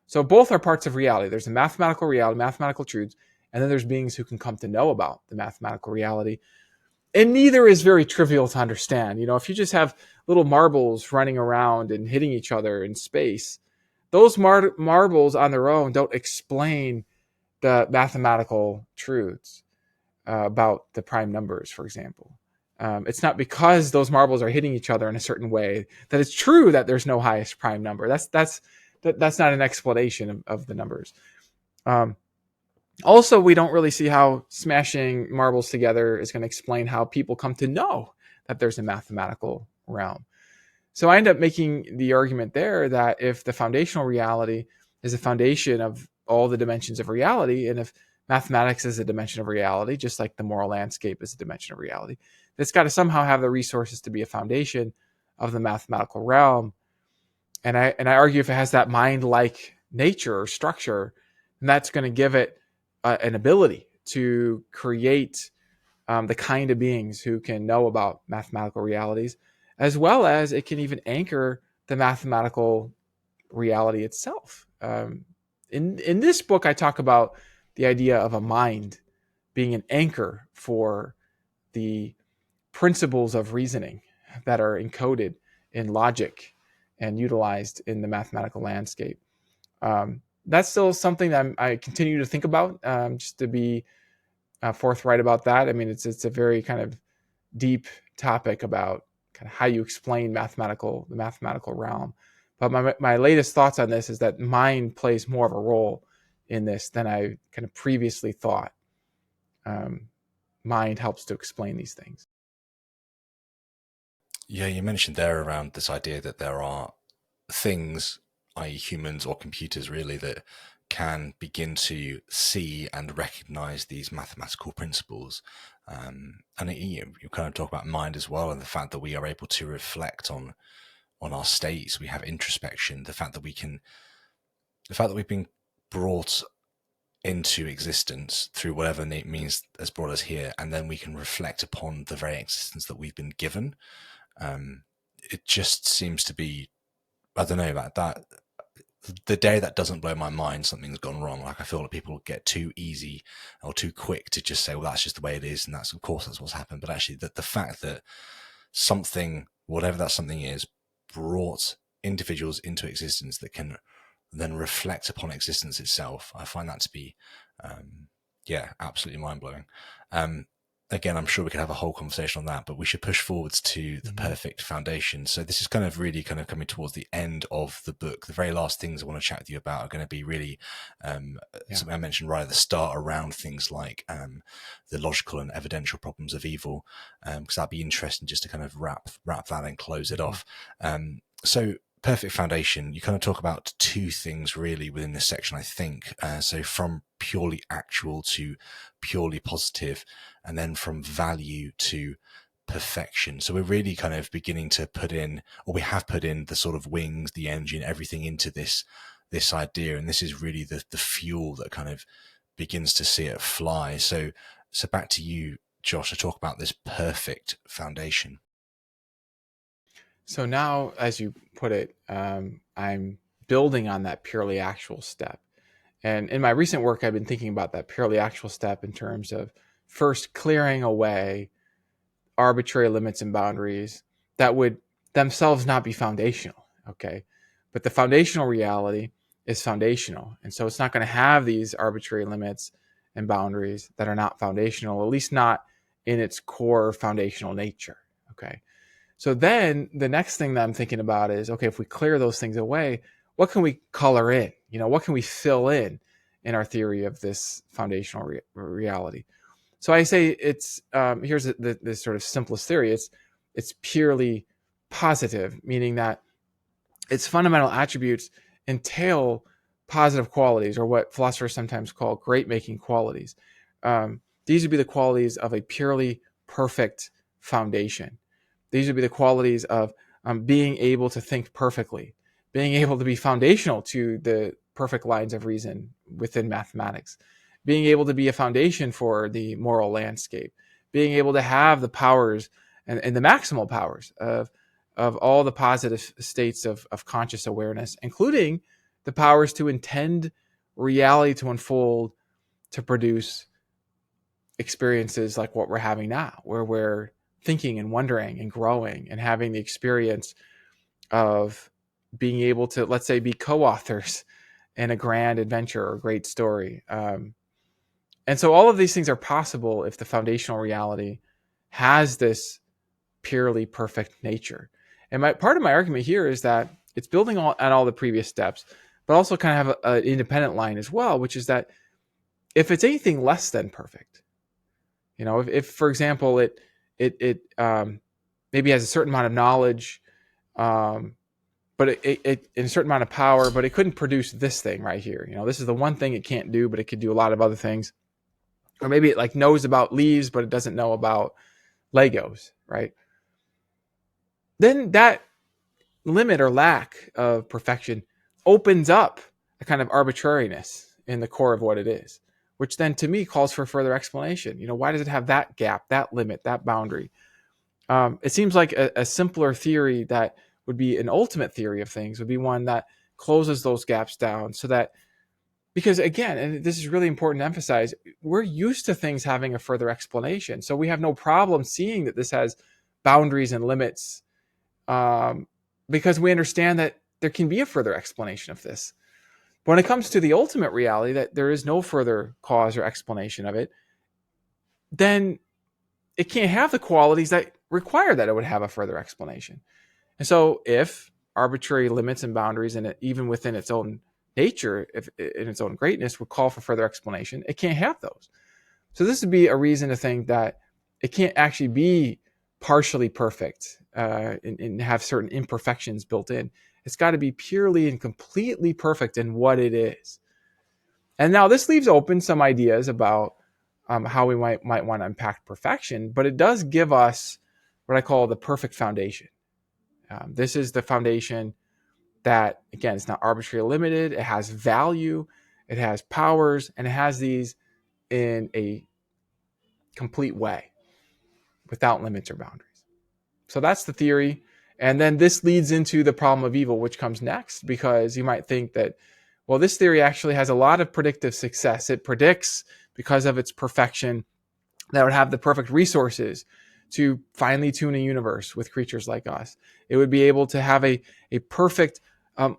So both are parts of reality. There's a mathematical reality, mathematical truths, and then there's beings who can come to know about the mathematical reality. And neither is very trivial to understand. If you just have little marbles running around and hitting each other in space, those marbles on their own don't explain the mathematical truths about the prime numbers, for example. It's not because those marbles are hitting each other in a certain way that it's true that there's no highest prime number. That's not an explanation of the numbers. Also, we don't really see how smashing marbles together is going to explain how people come to know that there's a mathematical realm. So I end up making the argument there that if the foundational reality is a foundation of all the dimensions of reality, and if mathematics is a dimension of reality, just like the moral landscape is a dimension of reality, it's got to somehow have the resources to be a foundation of the mathematical realm. And I argue if it has that mind-like nature or structure, then that's going to give it an ability to create the kind of beings who can know about mathematical realities, as well as it can even anchor the mathematical reality itself. In this book, I talk about the idea of a mind being an anchor for the principles of reasoning that are encoded in logic and utilized in the mathematical landscape. That's still something that I continue to think about, just to be forthright about that. I mean, it's a very kind of deep topic about kind of how you explain the mathematical realm. But my latest thoughts on this is that mind plays more of a role in this than I kind of previously thought. Mind helps to explain these things. Yeah, you mentioned there around this idea that there are things, i.e., humans or computers, really, that can begin to see and recognize these mathematical principles. You kind of talk about mind as well, and the fact that we are able to reflect on our states. We have introspection. The fact that we've been brought into existence through whatever means has brought us here, and then we can reflect upon the very existence that we've been given. It just seems to be, I don't know, that the day that doesn't blow my mind, something's gone wrong. Like, I feel like people get too easy or too quick to just say, well, that's just the way it is, and that's, of course, that's what's happened. But actually, the fact that something, whatever that something is, brought individuals into existence that can then reflect upon existence itself, I find that to be, absolutely mind-blowing. Again, I'm sure we could have a whole conversation on that, but we should push forwards to the perfect foundation. So this is kind of coming towards the end of the book. The very last things I want to chat with you about are going to be really something I mentioned right at the start around things like the logical and evidential problems of evil, because that'd be interesting just to kind of wrap that and close it off. So perfect foundation, you kind of talk about two things really within this section, I think. So from purely actual to purely positive, and then from value to perfection. So we're really kind of beginning to put in, or we have put in, the sort of wings, the engine, everything into this idea. And this is really the fuel that kind of begins to see it fly. So back to you, Josh, to talk about this perfect foundation. So now, as you put it, I'm building on that purely actual step. And in my recent work, I've been thinking about that purely actual step in terms of first clearing away arbitrary limits and boundaries that would themselves not be foundational. Okay. But the foundational reality is foundational. And so it's not going to have these arbitrary limits and boundaries that are not foundational, at least not in its core foundational nature. Okay. So then the next thing that I'm thinking about is, okay, if we clear those things away, what can we color in? What can we fill in our theory of this foundational reality? So I say it's, here's the sort of simplest theory. It's purely positive, meaning that its fundamental attributes entail positive qualities, or what philosophers sometimes call great-making qualities. These would be the qualities of a purely perfect foundation. These would be the qualities of being able to think perfectly, being able to be foundational to the perfect lines of reason within mathematics, being able to be a foundation for the moral landscape, being able to have the powers and the maximal powers of all the positive states of conscious awareness, including the powers to intend reality to unfold to produce experiences like what we're having now, where we're thinking and wondering and growing and having the experience of being able to, let's say, be co-authors in a grand adventure or great story. And so all of these things are possible if the foundational reality has this purely perfect nature. And part of my argument here is that it's building on all the previous steps, but also kind of have an independent line as well, which is that if it's anything less than perfect, if for example, it maybe has a certain amount of knowledge, but it in a certain amount of power, but it couldn't produce this thing right here. This is the one thing it can't do, but it could do a lot of other things. Or maybe it like knows about leaves, but it doesn't know about Legos, right? Then that limit or lack of perfection opens up a kind of arbitrariness in the core of what it is, which then to me calls for further explanation. Why does it have that gap, that limit, that boundary? It seems like a simpler theory that would be an ultimate theory of things would be one that closes those gaps down, so that, because again, and this is really important to emphasize, we're used to things having a further explanation. So we have no problem seeing that this has boundaries and limits, because we understand that there can be a further explanation of this. But when it comes to the ultimate reality, that there is no further cause or explanation of it, then it can't have the qualities that require that it would have a further explanation. And so if arbitrary limits and boundaries, and even within its own nature, if in its own greatness, would call for further explanation, it can't have those. So this would be a reason to think that it can't actually be partially perfect and have certain imperfections built in. It's got to be purely and completely perfect in what it is. And now this leaves open some ideas about how we might want to unpack perfection, but it does give us what I call the perfect foundation. This is the foundation that, again, it's not arbitrarily limited. It has value, it has powers, and it has these in a complete way without limits or boundaries. So that's the theory. And then this leads into the problem of evil, which comes next, because you might think that, well, this theory actually has a lot of predictive success. It predicts, because of its perfection, that would have the perfect resources to finely tune a universe with creatures like us. It would be able to have a perfect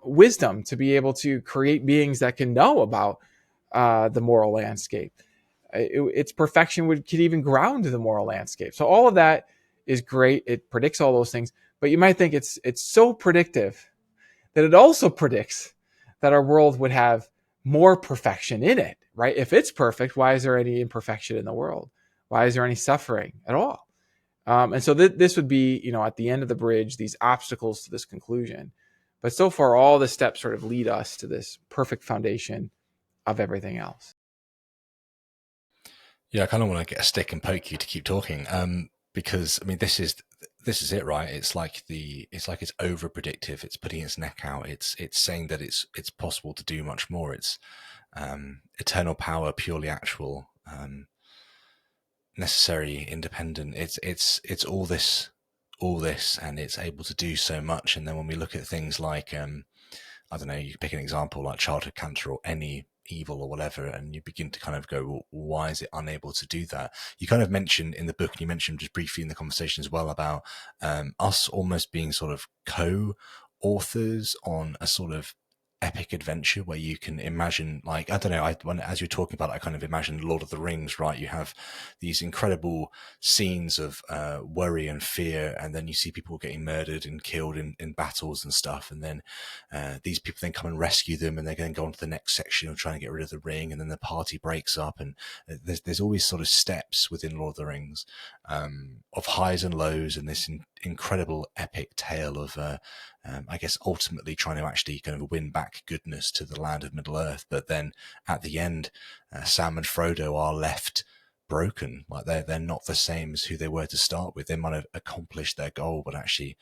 wisdom to be able to create beings that can know about the moral landscape. Its perfection could even ground the moral landscape. So all of that is great. It predicts all those things, but you might think it's so predictive that it also predicts that our world would have more perfection in it, right? If it's perfect, why is there any imperfection in the world? Why is there any suffering at all? And so this would be, at the end of the bridge, these obstacles to this conclusion. But so far, all the steps sort of lead us to this perfect foundation of everything else. Yeah, I kind of want to get a stick and poke you to keep talking, because I mean, this is it, right? It's like it's over predictive. It's putting its neck out. It's saying that it's possible to do much more. It's eternal power, purely actual, necessary, independent. It's all this, and it's able to do so much. And then when we look at things like, I don't know, you pick an example like childhood cancer or any evil or whatever, and you begin to kind of go, well, why is it unable to do that? You kind of mentioned in the book, and you mentioned just briefly in the conversation as well, about us almost being sort of co-authors on a sort of epic adventure where you can imagine, like, I don't know, as you're talking about it, I kind of imagine Lord of the Rings, right? You have these incredible scenes of worry and fear, and then you see people getting murdered and killed in battles and stuff, and then these people then come and rescue them, and they're going to go on to the next section of trying to get rid of the ring, and then the party breaks up, and there's always sort of steps within Lord of the Rings, of highs and lows, and this incredible epic tale of I guess ultimately trying to actually kind of win back goodness to the land of Middle Earth. But then at the end, Sam and Frodo are left broken. Like they're not the same as who they were to start with. They might have accomplished their goal, but actually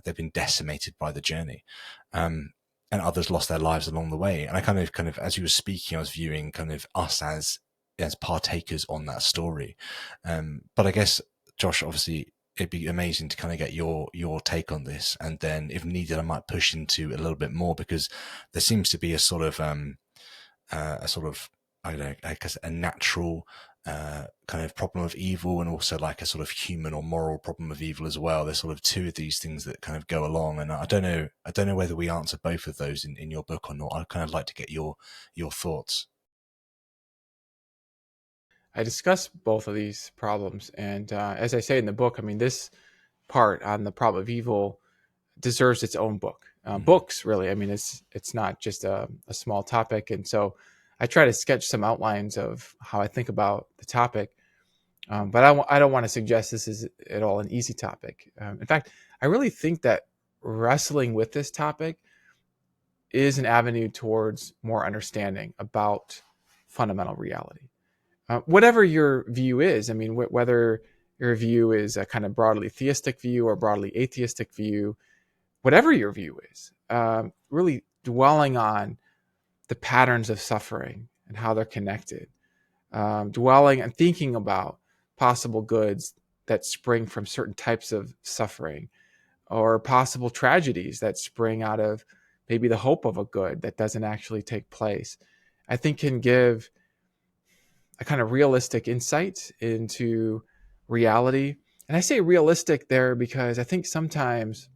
they've been decimated by the journey. And others lost their lives along the way. And I kind of, as you were speaking, I was viewing kind of us as partakers on that story. But I guess, Josh, obviously, it'd be amazing to kind of get your take on this, and then if needed, I might push into a little bit more, because there seems to be a sort of I don't know, I guess a natural kind of problem of evil, and also like a sort of human or moral problem of evil as well. There's sort of two of these things that kind of go along, and I don't know whether we answer both of those in your book or not. I'd kind of like to get your thoughts. I discuss both of these problems, and as I say in the book, I mean, this part on the problem of evil deserves its own book. Books, really. I mean, it's not just a small topic, and so I try to sketch some outlines of how I think about the topic. But I don't want to suggest this is at all an easy topic. In fact, I really think that wrestling with this topic is an avenue towards more understanding about fundamental reality. Whatever your view is, I mean, whether your view is a kind of broadly theistic view or broadly atheistic view, whatever your view is, really dwelling on the patterns of suffering and how they're connected, dwelling and thinking about possible goods that spring from certain types of suffering, or possible tragedies that spring out of maybe the hope of a good that doesn't actually take place, I think can give a kind of realistic insight into reality. And I say realistic there because I think sometimes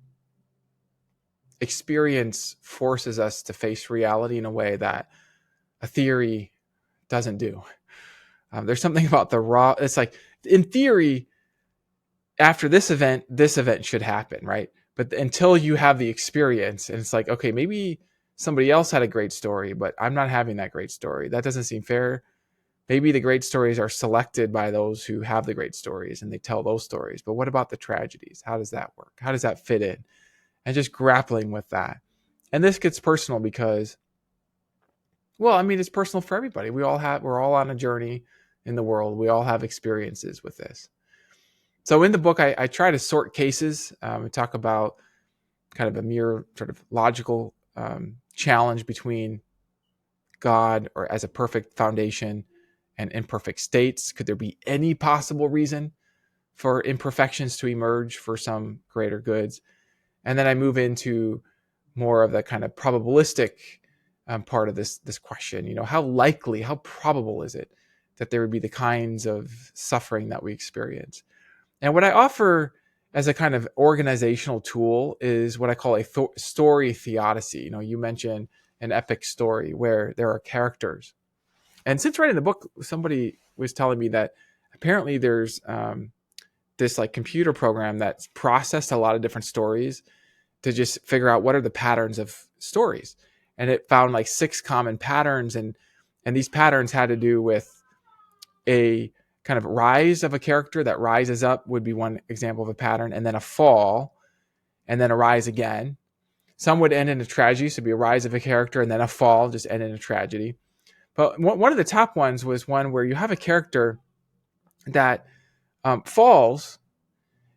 experience forces us to face reality in a way that a theory doesn't do. There's something about the raw, it's like, in theory, after this event should happen, right? But until you have the experience, and it's like, okay, maybe somebody else had a great story, but I'm not having that great story. That doesn't seem fair. Maybe the great stories are selected by those who have the great stories and they tell those stories. But what about the tragedies? How does that work? How does that fit in? And just grappling with that. And this gets personal because Well, I mean, it's personal for everybody. We're all on a journey in the world. We all have experiences with this. So in the book, I try to sort cases. I talk about kind of a mere sort of logical challenge between God or as a perfect foundation and imperfect states. Could there be any possible reason for imperfections to emerge for some greater goods? And then I move into more of the kind of probabilistic part of this question. How likely, how probable is it that there would be the kinds of suffering that we experience? And what I offer as a kind of organizational tool is what I call a story theodicy. You mentioned an epic story where there are characters. And since writing the book, somebody was telling me that apparently there's this like computer program that's processed a lot of different stories to just figure out what are the patterns of stories. And it found like 6 common patterns. And these patterns had to do with a kind of rise of a character that rises up would be one example of a pattern, and then a fall, and then a rise again. Some would end in a tragedy, so it'd be a rise of a character, and then a fall, just end in a tragedy. But one of the top ones was one where you have a character that falls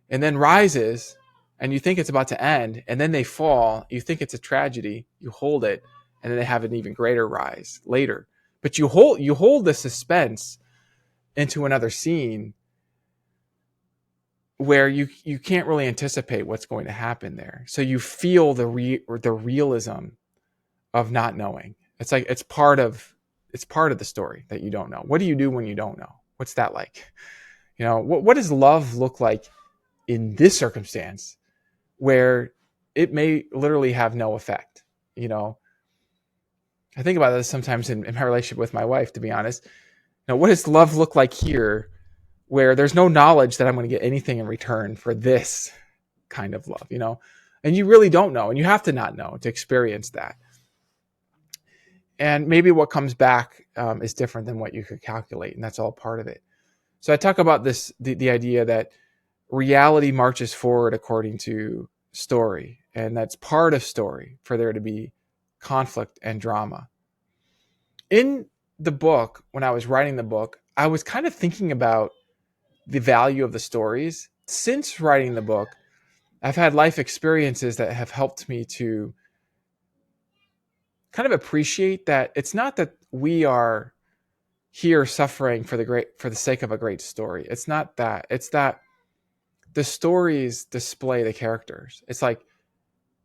and then rises, and you think it's about to end, and then they fall. You think it's a tragedy. You hold it, and then they have an even greater rise later. But you hold the suspense into another scene where you can't really anticipate what's going to happen there. So you feel the realism of not knowing. It's like it's part of the story that you don't know. What do you do when you don't know? What's that like? What does love look like in this circumstance where it may literally have no effect? I think about this sometimes in my relationship with my wife, to be honest. What does love look like here where there's no knowledge that I'm going to get anything in return for this kind of love, and you really don't know, and you have to not know to experience that. And maybe what comes back is different than what you could calculate, and that's all part of it. So I talk about the idea that reality marches forward according to story, and that's part of story for there to be conflict and drama. In the book, when I was writing the book, I was kind of thinking about the value of the stories. Since writing the book, I've had life experiences that have helped me to kind of appreciate that it's not that we are here suffering for the sake of a great story. It's not that. It's that the stories display the characters. It's like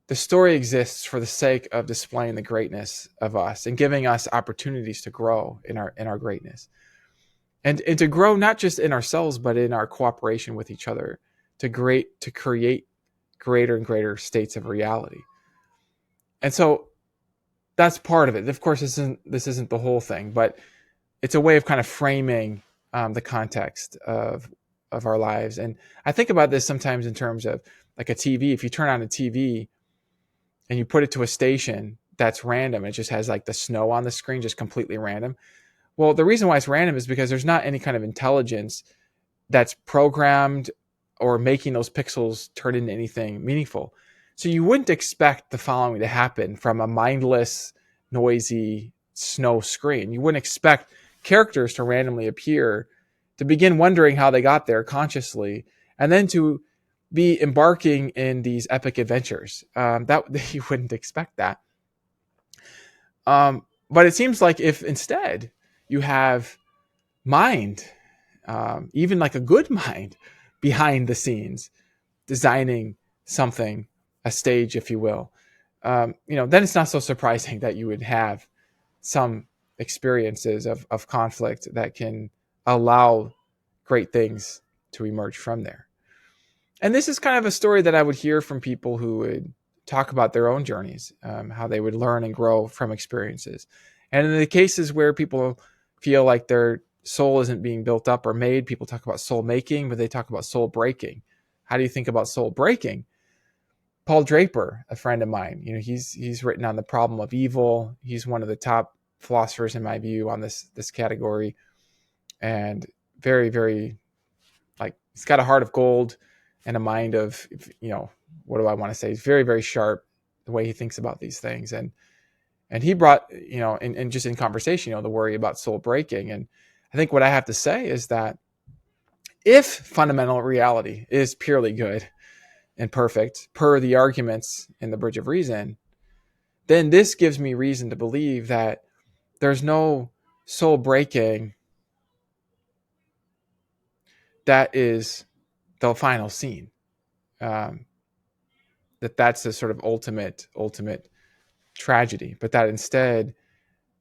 the story exists for the sake of displaying the greatness of us and giving us opportunities to grow in our greatness. And to grow not just in ourselves, but in our cooperation with each other to create greater and greater states of reality. And so that's part of it. Of course, this isn't the whole thing, but it's a way of kind of framing the context of our lives. And I think about this sometimes in terms of like a TV. If you turn on a TV and you put it to a station that's random, it just has like the snow on the screen, just completely random. Well, the reason why it's random is because there's not any kind of intelligence that's programmed or making those pixels turn into anything meaningful. So you wouldn't expect the following to happen from a mindless, noisy snow screen. You wouldn't expect characters to randomly appear, to begin wondering how they got there consciously, and then to be embarking in these epic adventures. That you wouldn't expect that. But it seems like if instead you have mind, even like a good mind, behind the scenes, designing something, a stage, if you will, then it's not so surprising that you would have some experiences of conflict that can allow great things to emerge from there. And this is kind of a story that I would hear from people who would talk about their own journeys, how they would learn and grow from experiences. And in the cases where people feel like their soul isn't being built up or made, people talk about soul making, but they talk about soul breaking. How do you think about soul breaking? Paul Draper, a friend of mine, he's written on the problem of evil. He's one of the top philosophers in my view on this category, and very, very, like, he's got a heart of gold and a mind of, what do I want to say? He's very, very sharp the way he thinks about these things. And And he brought, and just in conversation, the worry about soul breaking. And I think what I have to say is that if fundamental reality is purely good and perfect, per the arguments in the Bridge of Reason, then this gives me reason to believe that there's no soul breaking that is the final scene. That's the sort of ultimate tragedy, but that instead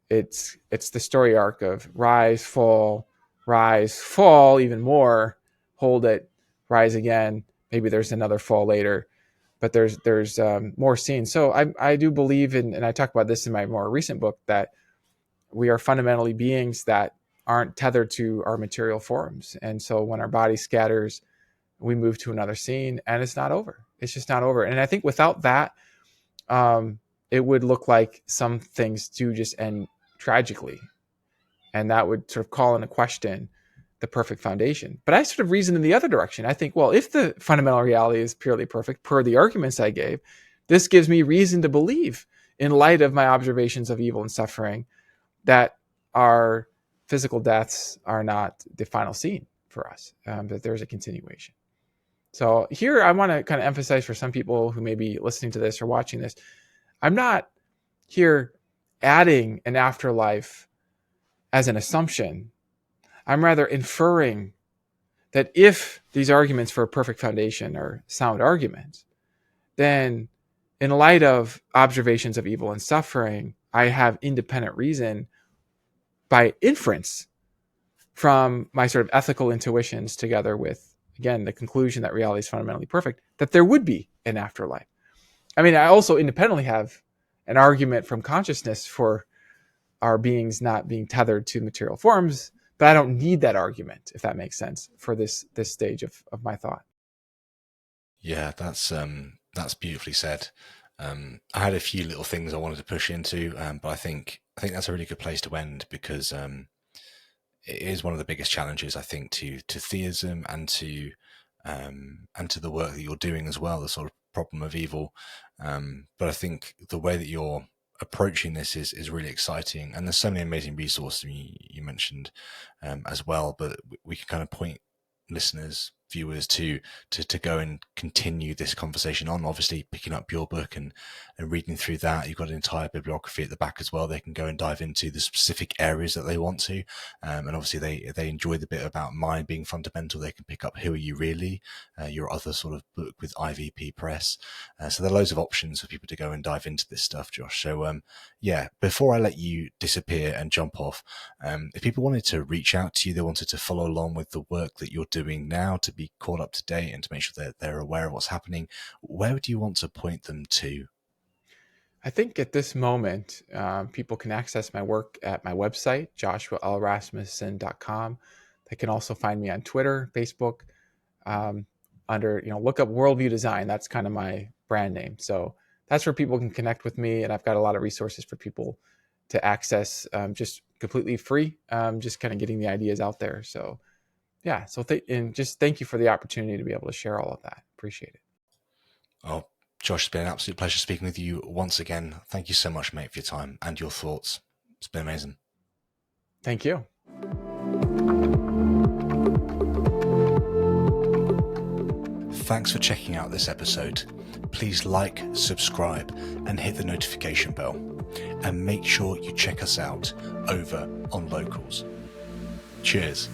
it's the story arc of rise, fall, even more, hold it, rise again. Maybe there's another fall later, but there's more scenes. So I do believe in, and I talk about this in my more recent book, that we are fundamentally beings that aren't tethered to our material forms. And so when our body scatters, we move to another scene, and it's not over. It's just not over. And I think without that, it would look like some things do just end tragically. And that would sort of call into question the perfect foundation. But I sort of reason in the other direction. I think, well, if the fundamental reality is purely perfect, per the arguments I gave, this gives me reason to believe, in light of my observations of evil and suffering, that our physical deaths are not the final scene for us, that there's a continuation. So here I want to kind of emphasize for some people who may be listening to this or watching this, I'm not here adding an afterlife as an assumption. I'm rather inferring that if these arguments for a perfect foundation are sound arguments, then in light of observations of evil and suffering, I have independent reason by inference from my sort of ethical intuitions, together with, again, the conclusion that reality is fundamentally perfect, that there would be an afterlife. I mean, I also independently have an argument from consciousness for our beings not being tethered to material forms, but I don't need that argument, if that makes sense, for this stage of my thought. Yeah, that's beautifully said. I had a few little things I wanted to push into, but I think that's a really good place to end, because it is one of the biggest challenges, I think, to theism and to the work that you're doing as well, the sort of problem of evil. But I think the way that you're approaching this is really exciting, and there's so many amazing resources you mentioned as well. But we can kind of point listeners, viewers to go and continue this conversation on, obviously picking up your book and reading through that. You've got an entire bibliography at the back as well. They can go and dive into the specific areas that they want to, and obviously they enjoy the bit about mind being fundamental. They can pick up Who Are You Really, your other sort of book with IVP Press. So there are loads of options for people to go and dive into this stuff, Josh. So yeah, before I let you disappear and jump off, if people wanted to reach out to you, they wanted to follow along with the work that you're doing now, to be caught up to date and to make sure that they're aware of what's happening, where would you want to point them to? I think at this moment, people can access my work at my website, joshualrasmussen.com. They can also find me on Twitter, Facebook, under, look up Worldview Design. That's kind of my brand name. So that's where people can connect with me. And I've got a lot of resources for people to access, just completely free, just kind of getting the ideas out there. So yeah, and just thank you for the opportunity to be able to share all of that. Appreciate it. Oh, Josh, it's been an absolute pleasure speaking with you once again. Thank you so much, mate, for your time and your thoughts. It's been amazing. Thank you. Thanks for checking out this episode. Please like, subscribe, and hit the notification bell. And make sure you check us out over on Locals. Cheers.